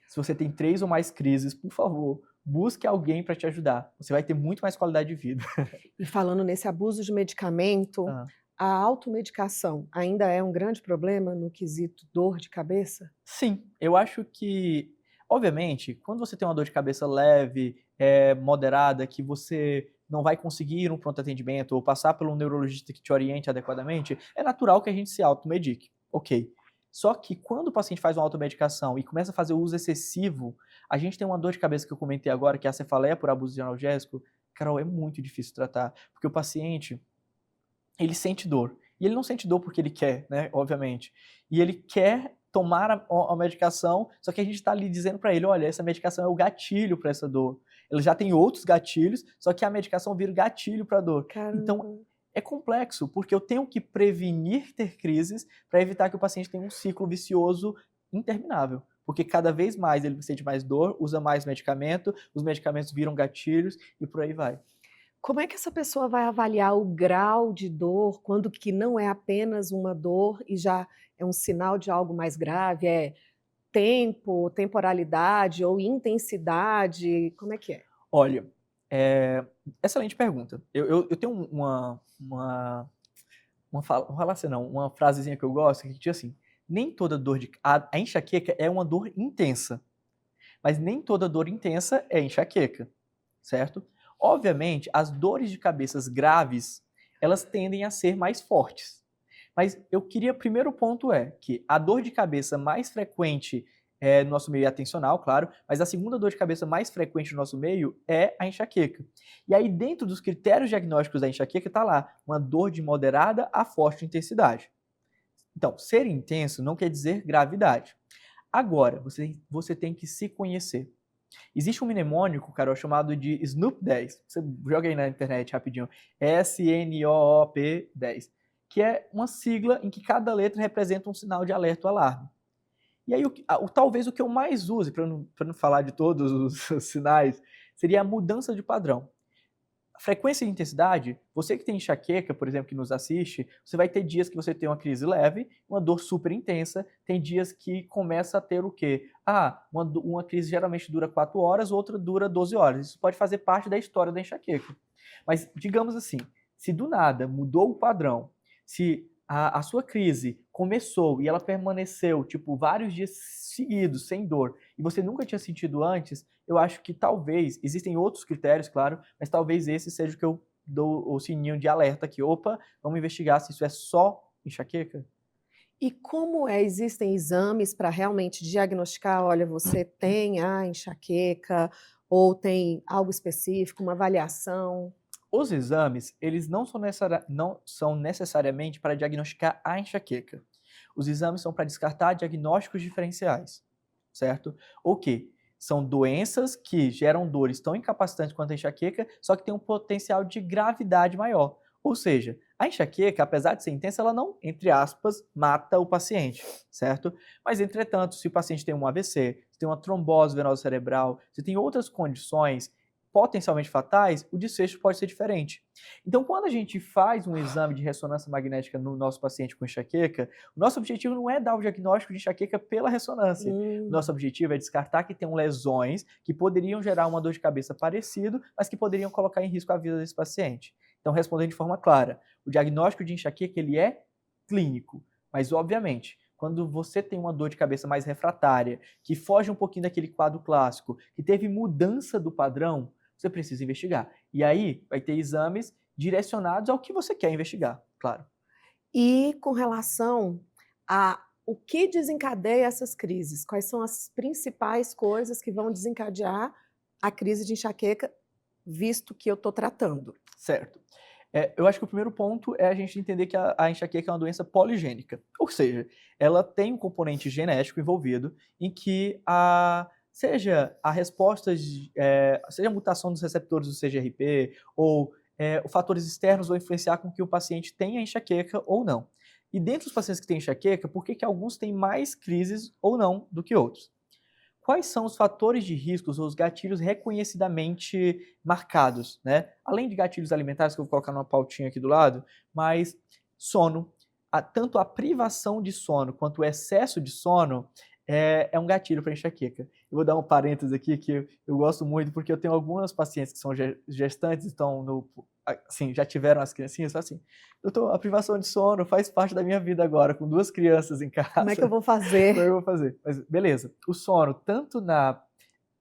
se você tem 3 ou mais crises, por favor, busque alguém para te ajudar. Você vai ter muito mais qualidade de vida. E falando nesse abuso de medicamento, a automedicação ainda é um grande problema no quesito dor de cabeça? Sim, eu acho que, obviamente, quando você tem uma dor de cabeça leve, moderada, que você não vai conseguir ir um pronto atendimento ou passar por um neurologista que te oriente adequadamente, é natural que a gente se automedique. Ok. Só que quando o paciente faz uma automedicação e começa a fazer o uso excessivo, a gente tem uma dor de cabeça que eu comentei agora, que é a cefaleia por abuso de analgésico. Carol, é muito difícil tratar, porque o paciente, ele sente dor. E ele não sente dor porque ele quer, né, obviamente. E ele quer tomar a medicação, só que a gente está ali dizendo para ele, olha, essa medicação é o gatilho para essa dor. Ele já tem outros gatilhos, só que a medicação vira o gatilho para a dor. Caramba. Então, é complexo, porque eu tenho que prevenir ter crises para evitar que o paciente tenha um ciclo vicioso interminável. Porque cada vez mais ele sente mais dor, usa mais medicamento, os medicamentos viram gatilhos e por aí vai. Como é que essa pessoa vai avaliar o grau de dor quando que não é apenas uma dor e já é um sinal de algo mais grave? É tempo, temporalidade ou intensidade? Como é que é? Olha, excelente pergunta. Eu tenho uma falácia não, uma frasezinha que eu gosto, que diz assim, nem toda dor a enxaqueca é uma dor intensa, mas nem toda dor intensa é enxaqueca, certo? Obviamente, as dores de cabeças graves, elas tendem a ser mais fortes. Mas primeiro ponto é que a dor de cabeça mais frequente no nosso meio é atencional, claro, mas a segunda dor de cabeça mais frequente no nosso meio é a enxaqueca. E aí, dentro dos critérios diagnósticos da enxaqueca, está lá, uma dor de moderada a forte intensidade. Então, ser intenso não quer dizer gravidade. Agora, você tem que se conhecer. Existe um mnemônico, Carol, chamado de SNOOP10. Você joga aí na internet rapidinho. SNOOP10. Que é uma sigla em que cada letra representa um sinal de alerta ou alarme. E aí, talvez o que eu mais use, para não falar de todos os sinais, seria a mudança de padrão. Frequência e intensidade, você que tem enxaqueca, por exemplo, que nos assiste, você vai ter dias que você tem uma crise leve, uma dor super intensa, tem dias que começa a ter o quê? Uma crise geralmente dura 4 horas, outra dura 12 horas. Isso pode fazer parte da história da enxaqueca. Mas, digamos assim, se do nada mudou o padrão, se a sua crise começou e ela permaneceu, tipo, vários dias seguidos, sem dor, e você nunca tinha sentido antes, eu acho que talvez, existem outros critérios, claro, mas talvez esse seja o que eu dou o sininho de alerta aqui. Opa, vamos investigar se isso é só enxaqueca? E como é? Existem exames para realmente diagnosticar, olha, você tem a enxaqueca ou tem algo específico, uma avaliação? Os exames, eles não são necessariamente para diagnosticar a enxaqueca. Os exames são para descartar diagnósticos diferenciais, certo? O quê? São doenças que geram dores tão incapacitantes quanto a enxaqueca, só que tem um potencial de gravidade maior. Ou seja, a enxaqueca, apesar de ser intensa, ela não, entre aspas, mata o paciente, certo? Mas, entretanto, se o paciente tem um AVC, se tem uma trombose venosa cerebral, se tem outras condições potencialmente fatais, o desfecho pode ser diferente. Então, quando a gente faz um exame de ressonância magnética no nosso paciente com enxaqueca, o nosso objetivo não é dar o diagnóstico de enxaqueca pela ressonância. O nosso objetivo é descartar que tem lesões que poderiam gerar uma dor de cabeça parecido, mas que poderiam colocar em risco a vida desse paciente. Então, respondendo de forma clara, o diagnóstico de enxaqueca ele é clínico, mas obviamente, quando você tem uma dor de cabeça mais refratária, que foge um pouquinho daquele quadro clássico, que teve mudança do padrão, você precisa investigar. E aí vai ter exames direcionados ao que você quer investigar, claro. E com relação a o que desencadeia essas crises? Quais são as principais coisas que vão desencadear a crise de enxaqueca, visto que eu estou tratando? Certo. Eu acho que o primeiro ponto é a gente entender que a enxaqueca é uma doença poligênica. Ou seja, ela tem um componente genético envolvido em que seja a resposta, seja a mutação dos receptores do CGRP, ou fatores externos vão influenciar com que o paciente tenha enxaqueca ou não. E dentre os pacientes que têm enxaqueca, por que alguns têm mais crises ou não do que outros? Quais são os fatores de riscos ou os gatilhos reconhecidamente marcados, né? Além de gatilhos alimentares, que eu vou colocar numa pautinha aqui do lado, mas sono, tanto a privação de sono quanto o excesso de sono é um gatilho para enxaqueca. Eu vou dar um parênteses aqui que eu gosto muito, porque eu tenho algumas pacientes que são gestantes, estão assim, já tiveram as criancinhas, assim, doutor, a privação de sono faz parte da minha vida agora, com 2 crianças em casa. Como é que eu vou fazer? Como eu vou fazer? Mas beleza, o sono, tanto na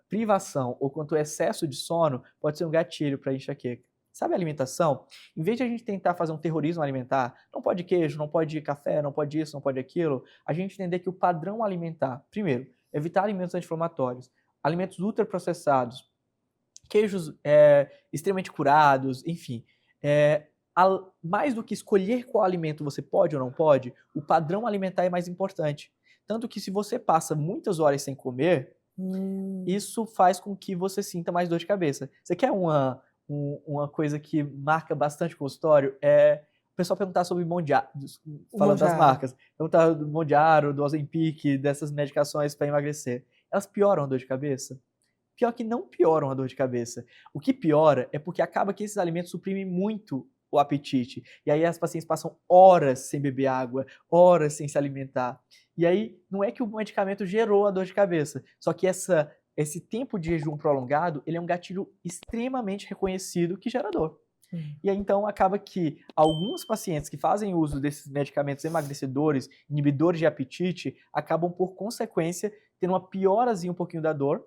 privação ou quanto o excesso de sono, pode ser um gatilho para enxaqueca. Sabe a alimentação? Em vez de a gente tentar fazer um terrorismo alimentar, não pode queijo, não pode café, não pode isso, não pode aquilo, a gente entender que o padrão alimentar, primeiro, evitar alimentos anti-inflamatórios, alimentos ultraprocessados, queijos extremamente curados, enfim. Mais do que escolher qual alimento você pode ou não pode, o padrão alimentar é mais importante. Tanto que se você passa muitas horas sem comer, isso faz com que você sinta mais dor de cabeça. Você quer uma coisa que marca bastante o consultório? O pessoal perguntar sobre Mondiaro, falando das marcas, perguntar do Mondiaro, do Ozempic, dessas medicações para emagrecer. Elas pioram a dor de cabeça? Pior que não pioram a dor de cabeça. O que piora é porque acaba que esses alimentos suprimem muito o apetite. E aí as pacientes passam horas sem beber água, horas sem se alimentar. E aí não é que o medicamento gerou a dor de cabeça, só que esse tempo de jejum prolongado, ele é um gatilho extremamente reconhecido que gera dor. E aí, então, acaba que alguns pacientes que fazem uso desses medicamentos emagrecedores, inibidores de apetite, acabam, por consequência, tendo uma piorazinha um pouquinho da dor,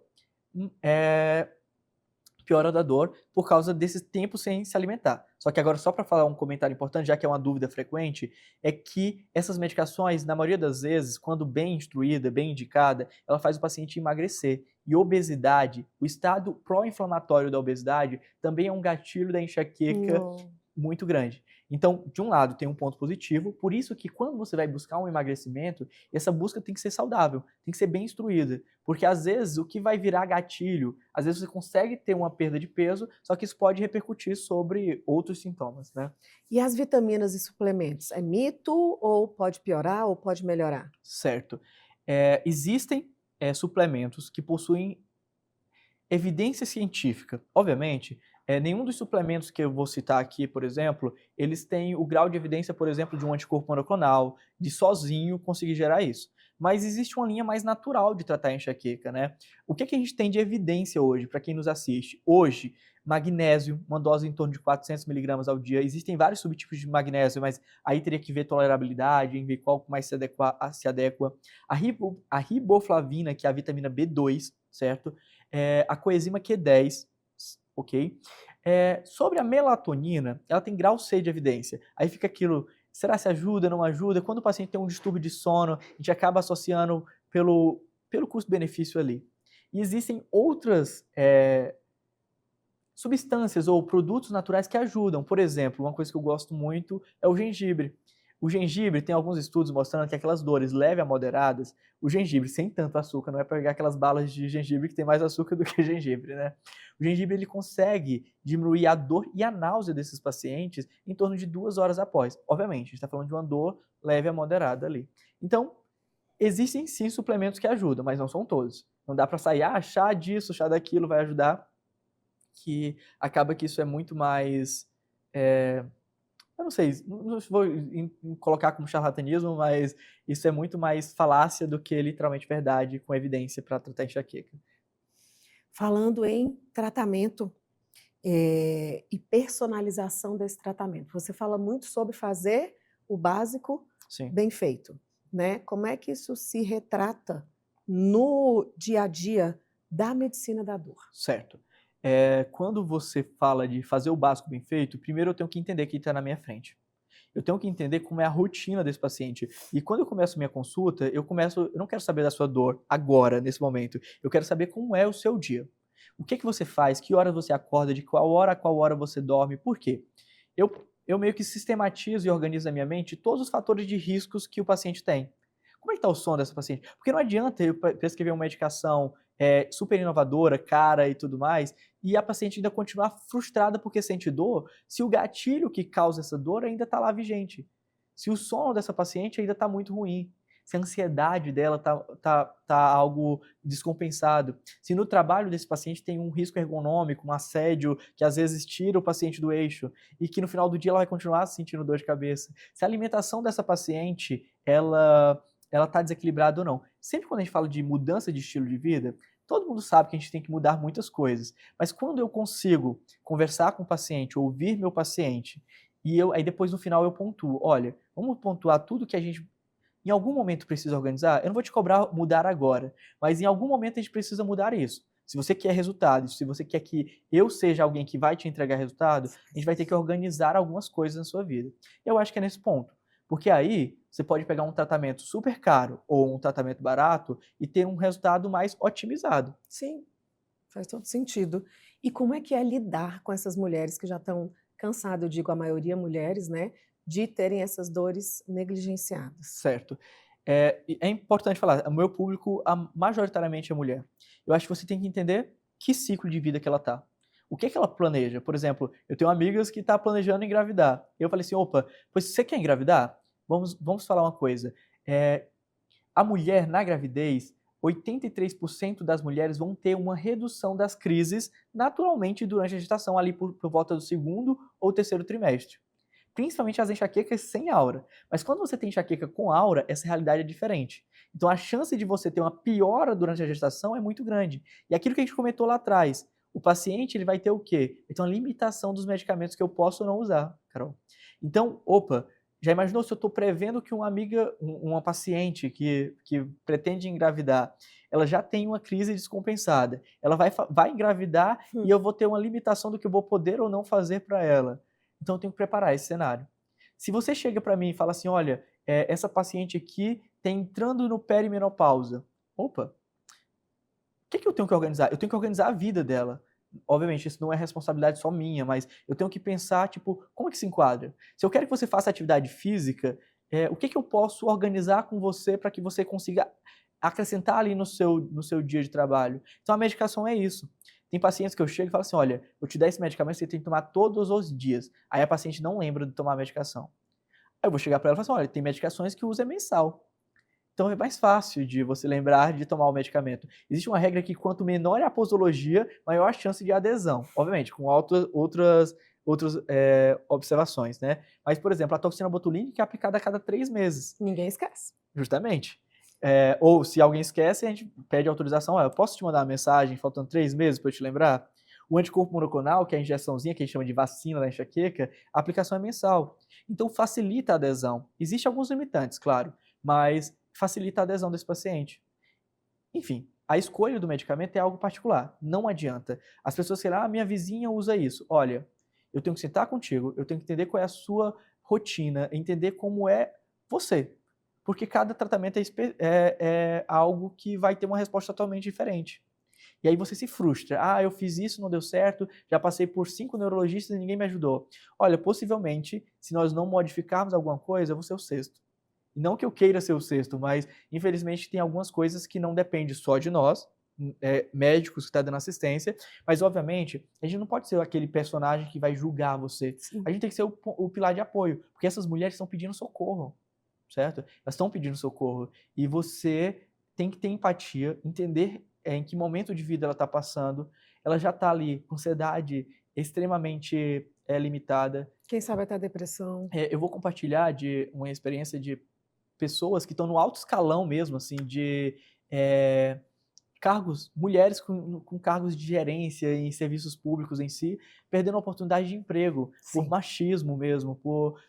piora da dor por causa desse tempo sem se alimentar. Só que agora, só para falar um comentário importante, já que é uma dúvida frequente, é que essas medicações, na maioria das vezes, quando bem instruída, bem indicada, ela faz o paciente emagrecer. E obesidade, o estado pró-inflamatório da obesidade, também é um gatilho da enxaqueca muito grande. Então, de um lado, tem um ponto positivo, por isso que quando você vai buscar um emagrecimento, essa busca tem que ser saudável, tem que ser bem instruída, porque às vezes o que vai virar gatilho, às vezes você consegue ter uma perda de peso, só que isso pode repercutir sobre outros sintomas, né? E as vitaminas e suplementos, é mito ou pode piorar ou pode melhorar? Certo. Existem suplementos que possuem evidência científica. Obviamente, nenhum dos suplementos que eu vou citar aqui, por exemplo, eles têm o grau de evidência, por exemplo, de um anticorpo monoclonal, de sozinho conseguir gerar isso. Mas existe uma linha mais natural de tratar a enxaqueca, né? O que a gente tem de evidência hoje, para quem nos assiste? Hoje, magnésio, uma dose em torno de 400 miligramas ao dia. Existem vários subtipos de magnésio, mas aí teria que ver tolerabilidade, em ver qual mais se adequa. A riboflavina, que é a vitamina B2, certo? A coenzima Q10, ok? Sobre a melatonina, ela tem grau C de evidência. Aí fica aquilo, será se ajuda, não ajuda? Quando o paciente tem um distúrbio de sono, a gente acaba associando pelo custo-benefício ali. E existem outras substâncias ou produtos naturais que ajudam. Por exemplo, uma coisa que eu gosto muito é o gengibre. O gengibre tem alguns estudos mostrando que aquelas dores leves a moderadas, o gengibre sem tanto açúcar, não é para pegar aquelas balas de gengibre que tem mais açúcar do que gengibre, né? O gengibre ele consegue diminuir a dor e a náusea desses pacientes em torno de 2 horas após. Obviamente, a gente está falando de uma dor leve a moderada ali. Então, existem sim suplementos que ajudam, mas não são todos. Não dá para sair, chá disso, chá daquilo vai ajudar, que acaba que isso é muito mais... eu não sei, não vou colocar como charlatanismo, mas isso é muito mais falácia do que literalmente verdade, com evidência para tratar enxaqueca. Falando em tratamento e personalização desse tratamento, você fala muito sobre fazer o básico Sim. bem feito, né? Como é que isso se retrata no dia a dia da medicina da dor? Certo. Quando você fala de fazer o básico bem feito, primeiro eu tenho que entender quem está na minha frente. Eu tenho que entender como é a rotina desse paciente. E quando eu começo minha consulta, eu não quero saber da sua dor agora, nesse momento. Eu quero saber como é o seu dia. O que você faz, que hora você acorda, de qual hora a qual hora você dorme, por quê? Eu meio que sistematizo e organizo na minha mente todos os fatores de riscos que o paciente tem. Como é que está o sono dessa paciente? Porque não adianta eu prescrever uma medicação super inovadora, cara e tudo mais, e a paciente ainda continuar frustrada porque sente dor, se o gatilho que causa essa dor ainda está lá vigente. Se o sono dessa paciente ainda está muito ruim. Se a ansiedade dela tá algo descompensado. Se no trabalho desse paciente tem um risco ergonômico, um assédio, que às vezes tira o paciente do eixo, e que no final do dia ela vai continuar sentindo dor de cabeça. Se a alimentação dessa paciente, ela está desequilibrada ou não. Sempre quando a gente fala de mudança de estilo de vida, todo mundo sabe que a gente tem que mudar muitas coisas. Mas quando eu consigo conversar com o paciente, ouvir meu paciente, e aí depois no final eu pontuo, olha, vamos pontuar tudo que a gente em algum momento precisa organizar. Eu não vou te cobrar mudar agora, mas em algum momento a gente precisa mudar isso. Se você quer resultado, se você quer que eu seja alguém que vai te entregar resultado, a gente vai ter que organizar algumas coisas na sua vida. Eu acho que é nesse ponto. Porque aí você pode pegar um tratamento super caro ou um tratamento barato e ter um resultado mais otimizado. Sim, faz todo sentido. E como é que é lidar com essas mulheres que já estão cansadas, eu digo a maioria mulheres, né, de terem essas dores negligenciadas? Certo. É importante falar, o meu público majoritariamente é mulher. Eu acho que você tem que entender que ciclo de vida que ela está. O que ela planeja? Por exemplo, eu tenho amigas que estão planejando engravidar. Eu falei assim, opa, pois você quer engravidar? Vamos falar uma coisa. A mulher na gravidez, 83% das mulheres vão ter uma redução das crises naturalmente durante a gestação, ali por volta do 2º ou 3º trimestre. Principalmente as enxaquecas sem aura. Mas quando você tem enxaqueca com aura, essa realidade é diferente. Então a chance de você ter uma piora durante a gestação é muito grande. E aquilo que a gente comentou lá atrás, o paciente ele vai ter o quê? Então a limitação dos medicamentos que eu posso ou não usar, Carol. Então, já imaginou se eu estou prevendo que uma paciente que pretende engravidar, ela já tem uma crise descompensada, ela vai engravidar e eu vou ter uma limitação do que eu vou poder ou não fazer para ela. Então eu tenho que preparar esse cenário. Se você chega para mim e fala assim, olha, essa paciente aqui está entrando no perimenopausa. O que eu tenho que organizar? Eu tenho que organizar a vida dela. obviamente, isso não é responsabilidade só minha, mas eu tenho que pensar, tipo, como é que se enquadra? Se eu quero que você faça atividade física, o que que eu posso organizar com você para que você consiga acrescentar ali no seu dia de trabalho? Então, a medicação é isso. Tem pacientes que eu chego e falo assim, olha, eu te dar esse medicamento, você tem que tomar todos os dias. Aí a paciente não lembra de tomar a medicação. Aí eu vou chegar para ela e falar assim, olha, tem medicações que o uso é mensal. Então é mais fácil de você lembrar de tomar o medicamento. Existe uma regra que quanto menor é a posologia, maior a chance de adesão. Obviamente, com outras observações, né? Mas, por exemplo, a toxina botulínica é aplicada a cada 3 meses. Ninguém esquece. Justamente. Ou se alguém esquece, a gente pede autorização. Eu posso te mandar uma mensagem faltando 3 meses para eu te lembrar? O anticorpo monoclonal, que é a injeçãozinha que a gente chama de vacina da enxaqueca, a aplicação é mensal. Então facilita a adesão. Existem alguns limitantes, claro, mas facilita a adesão desse paciente. Enfim, a escolha do medicamento é algo particular. Não adianta. As pessoas falam, minha vizinha usa isso. Olha, eu tenho que sentar contigo, eu tenho que entender qual é a sua rotina, entender como é você. Porque cada tratamento é algo que vai ter uma resposta totalmente diferente. E aí você se frustra. Eu fiz isso, não deu certo, já passei por 5 neurologistas e ninguém me ajudou. Olha, possivelmente, se nós não modificarmos alguma coisa, eu vou ser o sexto. E não que eu queira ser o sexto, mas infelizmente tem algumas coisas que não dependem só de nós, médicos que estão dando assistência, mas obviamente a gente não pode ser aquele personagem que vai julgar você. Sim. A gente tem que ser o pilar de apoio, porque essas mulheres estão pedindo socorro, certo? Elas estão pedindo socorro e você tem que ter empatia, entender em que momento de vida ela está passando. Ela já está ali com ansiedade extremamente limitada. Quem sabe até depressão. Eu vou compartilhar de uma experiência de pessoas que estão no alto escalão mesmo, assim, de cargos, mulheres com cargos de gerência em serviços públicos em si, perdendo a oportunidade de emprego, por Sim. machismo mesmo,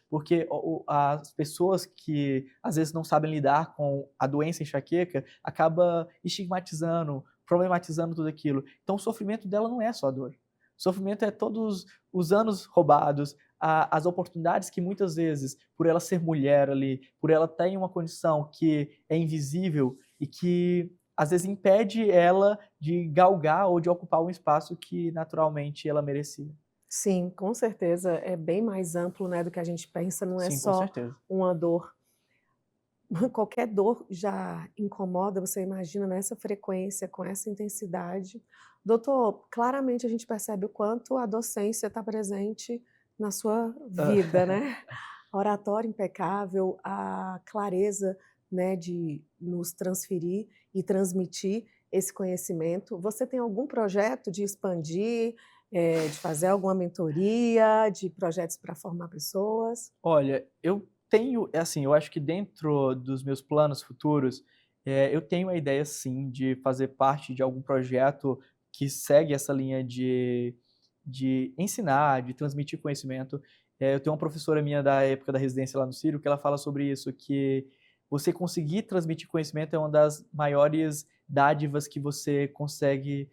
porque as pessoas que às vezes não sabem lidar com a doença enxaqueca, acaba estigmatizando, problematizando tudo aquilo. Então o sofrimento dela não é só a dor. O sofrimento é todos os anos roubados, as oportunidades que muitas vezes, por ela ser mulher ali, por ela estar em uma condição que é invisível e que às vezes impede ela de galgar ou de ocupar um espaço que naturalmente ela merecia. Sim, com certeza é bem mais amplo, né, do que a gente pensa, não é Sim, com só certeza. uma dor. Qualquer dor já incomoda, você imagina nessa frequência, com essa intensidade. Doutor, claramente a gente percebe o quanto a docência está presente na sua vida, né? A oratória impecável, a clareza, né, de nos transferir e transmitir esse conhecimento. Você tem algum projeto de expandir, de fazer alguma mentoria, de projetos para formar pessoas? Olha, eu tenho, assim, eu acho que dentro dos meus planos futuros, eu tenho a ideia sim de fazer parte de algum projeto que segue essa linha de ensinar, de transmitir conhecimento. Eu tenho uma professora minha da época da residência lá no Círio que ela fala sobre isso, que você conseguir transmitir conhecimento é uma das maiores dádivas que você consegue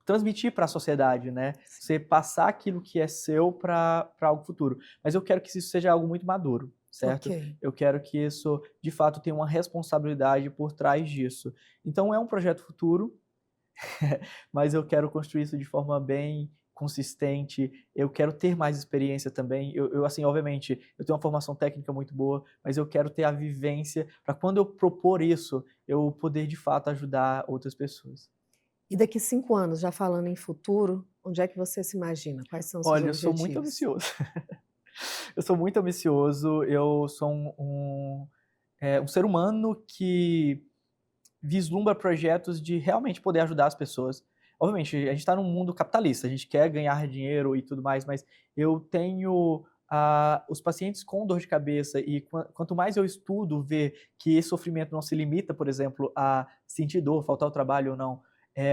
transmitir para a sociedade, né? Você passar aquilo que é seu para algo futuro. Mas eu quero que isso seja algo muito maduro, certo? Ok. Eu quero que isso, de fato, tenha uma responsabilidade por trás disso. Então, é um projeto futuro, mas eu quero construir isso de forma bem consistente. Eu quero ter mais experiência também. Assim, obviamente, eu tenho uma formação técnica muito boa, mas eu quero ter a vivência para quando eu propor isso, eu poder, de fato, ajudar outras pessoas. E daqui 5 anos, já falando em futuro, onde é que você se imagina? Quais são os seus Olha, eu sou muito objetivos? ambicioso. Eu sou muito ambicioso, eu sou um ser humano que vislumbra projetos de realmente poder ajudar as pessoas. Obviamente, a gente está num mundo capitalista, a gente quer ganhar dinheiro e tudo mais, mas eu tenho os pacientes com dor de cabeça e quanto mais eu estudo, ver que esse sofrimento não se limita, por exemplo, a sentir dor, faltar ao trabalho ou não,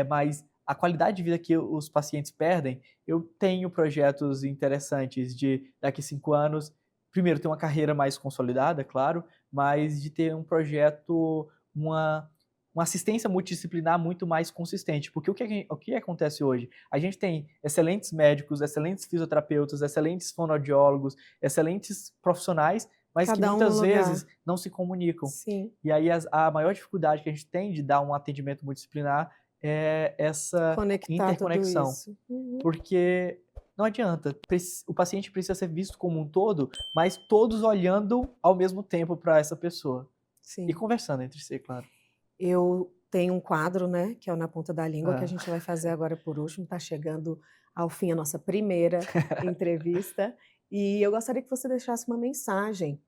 mas a qualidade de vida que os pacientes perdem, eu tenho projetos interessantes de daqui a 5 anos, primeiro, ter uma carreira mais consolidada, claro, mas de ter um projeto, uma assistência multidisciplinar muito mais consistente. Porque o que acontece hoje? A gente tem excelentes médicos, excelentes fisioterapeutas, excelentes fonoaudiólogos, excelentes profissionais, mas que Cada um no muitas lugar. vezes não se comunicam. Sim. E aí a maior dificuldade que a gente tem de dar um atendimento multidisciplinar essa Conectar tudo interconexão. isso. Uhum. Porque não adianta, o paciente precisa ser visto como um todo, mas todos olhando ao mesmo tempo para essa pessoa. E Sim. conversando entre si, claro. Eu tenho um quadro, né, que é o Na Ponta da Língua, que a Ah. gente vai fazer agora por último, está chegando ao fim a nossa primeira entrevista, e eu gostaria que você deixasse uma mensagem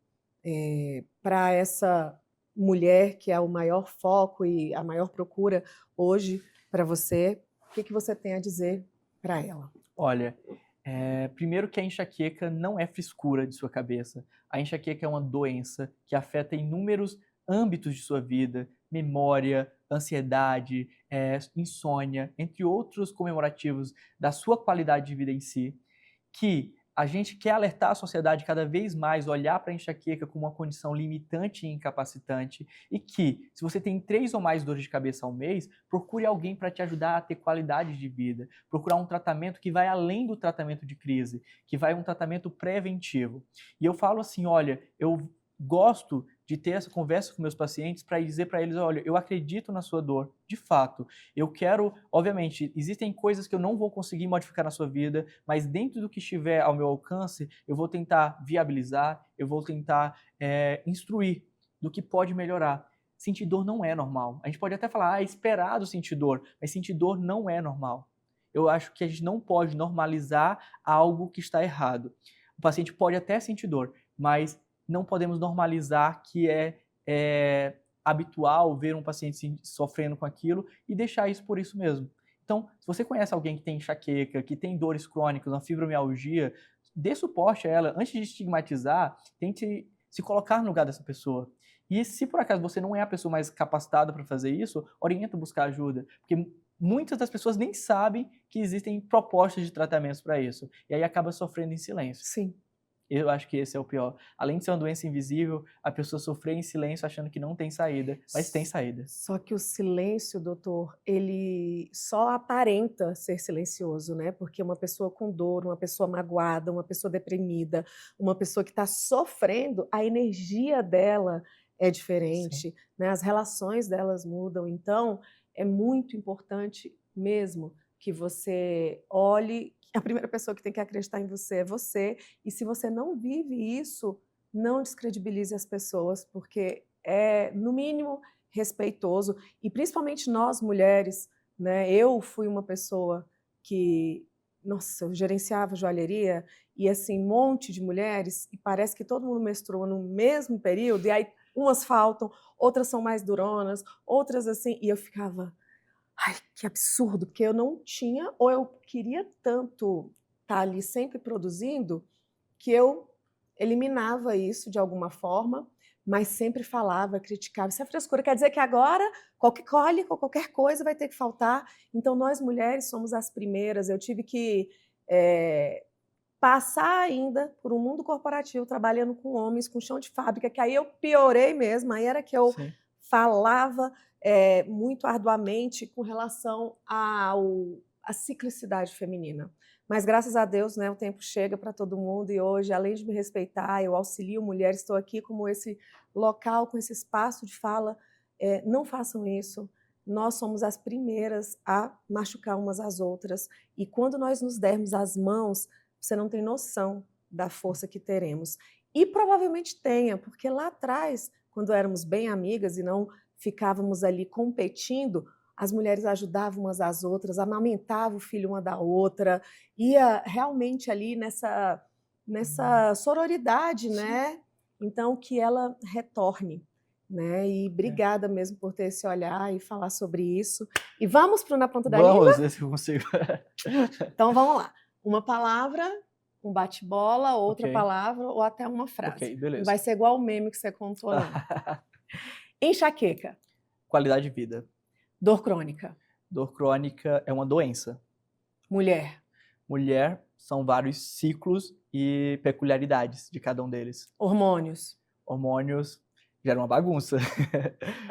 para essa mulher que é o maior foco e a maior procura hoje para você. O que você tem a dizer para ela? Olha, primeiro que a enxaqueca não é frescura de sua cabeça. A enxaqueca é uma doença que afeta inúmeros âmbitos de sua vida, memória, ansiedade, insônia, entre outros comemorativos da sua qualidade de vida em si, que a gente quer alertar a sociedade cada vez mais, olhar para a enxaqueca como uma condição limitante e incapacitante, e que, se você tem 3 ou mais dores de cabeça ao mês, procure alguém para te ajudar a ter qualidade de vida, procurar um tratamento que vai além do tratamento de crise, que vai um tratamento preventivo. E eu falo assim, olha, eu gosto de ter essa conversa com meus pacientes para dizer para eles, olha, eu acredito na sua dor, de fato. Eu quero, obviamente, existem coisas que eu não vou conseguir modificar na sua vida, mas dentro do que estiver ao meu alcance, eu vou tentar viabilizar, eu vou tentar instruir do que pode melhorar. Sentir dor não é normal. A gente pode até falar, é esperado sentir dor, mas sentir dor não é normal. Eu acho que a gente não pode normalizar algo que está errado. O paciente pode até sentir dor, mas não podemos normalizar que é habitual ver um paciente sofrendo com aquilo e deixar isso por isso mesmo. Então, se você conhece alguém que tem enxaqueca, que tem dores crônicas, uma fibromialgia, dê suporte a ela. Antes de estigmatizar, tente se colocar no lugar dessa pessoa. E se por acaso você não é a pessoa mais capacitada para fazer isso, orienta a buscar ajuda. Porque muitas das pessoas nem sabem que existem propostas de tratamentos para isso. E aí acaba sofrendo em silêncio. Sim. Eu acho que esse é o pior. Além de ser uma doença invisível, a pessoa sofrer em silêncio achando que não tem saída, mas tem saída. Só que o silêncio, doutor, ele só aparenta ser silencioso, né? Porque uma pessoa com dor, uma pessoa magoada, uma pessoa deprimida, uma pessoa que está sofrendo, a energia dela é diferente, né? As relações delas mudam. Então, é muito importante mesmo que você olhe. A primeira pessoa que tem que acreditar em você é você. E se você não vive isso, não descredibilize as pessoas, porque é, no mínimo, respeitoso. E principalmente nós, mulheres, né? Eu fui uma pessoa que, nossa, eu gerenciava joalheria e, assim, um monte de mulheres, e parece que todo mundo menstrua no mesmo período, e aí umas faltam, outras são mais duronas, outras assim, e eu ficava... Ai, que absurdo, porque eu não tinha, ou eu queria tanto estar ali sempre produzindo, que eu eliminava isso de alguma forma, mas sempre falava, criticava. Isso é frescura, quer dizer que agora qualquer coisa vai ter que faltar. Então, nós mulheres somos as primeiras. Eu tive que passar ainda por um mundo corporativo, trabalhando com homens, com chão de fábrica, que aí eu piorei mesmo, aí era que eu falava muito arduamente com relação à ciclicidade feminina. Mas, graças a Deus, né, o tempo chega para todo mundo e hoje, além de me respeitar, eu auxilio mulheres, estou aqui como esse local, com esse espaço de fala. Não façam isso. Nós somos as primeiras a machucar umas às outras. E quando nós nos dermos as mãos, você não tem noção da força que teremos. E provavelmente tenha, porque lá atrás, quando éramos bem amigas e não ficávamos ali competindo, as mulheres ajudavam umas às outras, amamentavam o filho uma da outra, ia realmente ali nessa sororidade, né? Então, que ela retorne, né? E obrigada mesmo por ter esse olhar e falar sobre isso. E vamos para o Na Ponta da Língua? Vamos ver se eu consigo. Então, vamos lá. Uma palavra, um bate-bola, outra palavra ou até uma frase. Ok, beleza. Não vai ser igual o meme que você contou, não. Enxaqueca. Qualidade de vida. Dor crônica. Dor crônica é uma doença. Mulher. Mulher são vários ciclos e peculiaridades de cada um deles. Hormônios. Hormônios geram uma bagunça,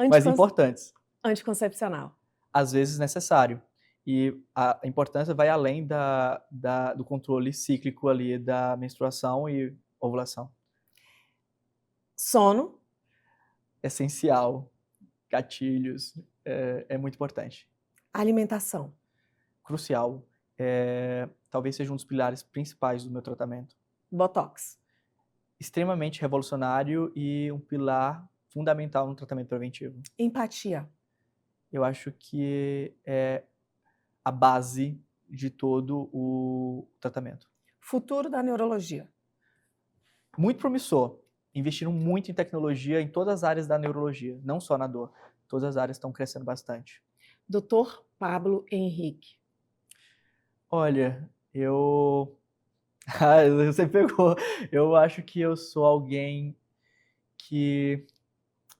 mas importantes. Anticoncepcional. Às vezes necessário. E a importância vai além do controle cíclico ali da menstruação e ovulação. Sono. Essencial. Gatilhos. É muito importante. Alimentação. Crucial. Talvez seja um dos pilares principais do meu tratamento. Botox. Extremamente revolucionário e um pilar fundamental no tratamento preventivo. Empatia. Eu acho que é a base de todo o tratamento. Futuro da neurologia. Muito promissor. Investiram muito em tecnologia em todas as áreas da neurologia, não só na dor. Todas as áreas estão crescendo bastante. Dr. Pablo Henrique. Olha, você pegou. Eu acho que eu sou alguém que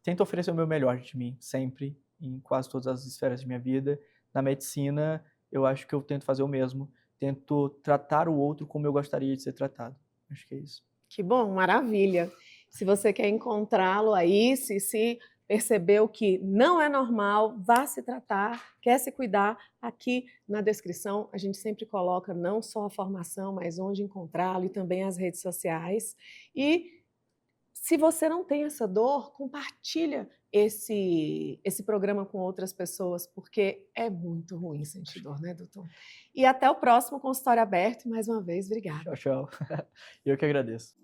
tenta oferecer o meu melhor de mim, sempre, em quase todas as esferas de minha vida. Na medicina, eu acho que eu tento fazer o mesmo. Tento tratar o outro como eu gostaria de ser tratado. Acho que é isso. Que bom, maravilha. Se você quer encontrá-lo aí, se percebeu que não é normal, vá se tratar, quer se cuidar, aqui na descrição a gente sempre coloca não só a formação, mas onde encontrá-lo e também as redes sociais. E se você não tem essa dor, compartilha esse programa com outras pessoas, porque é muito ruim sentir dor, né, doutor? E até o próximo consultório aberto. Mais uma vez, obrigada. Tchau, tchau. Eu que agradeço.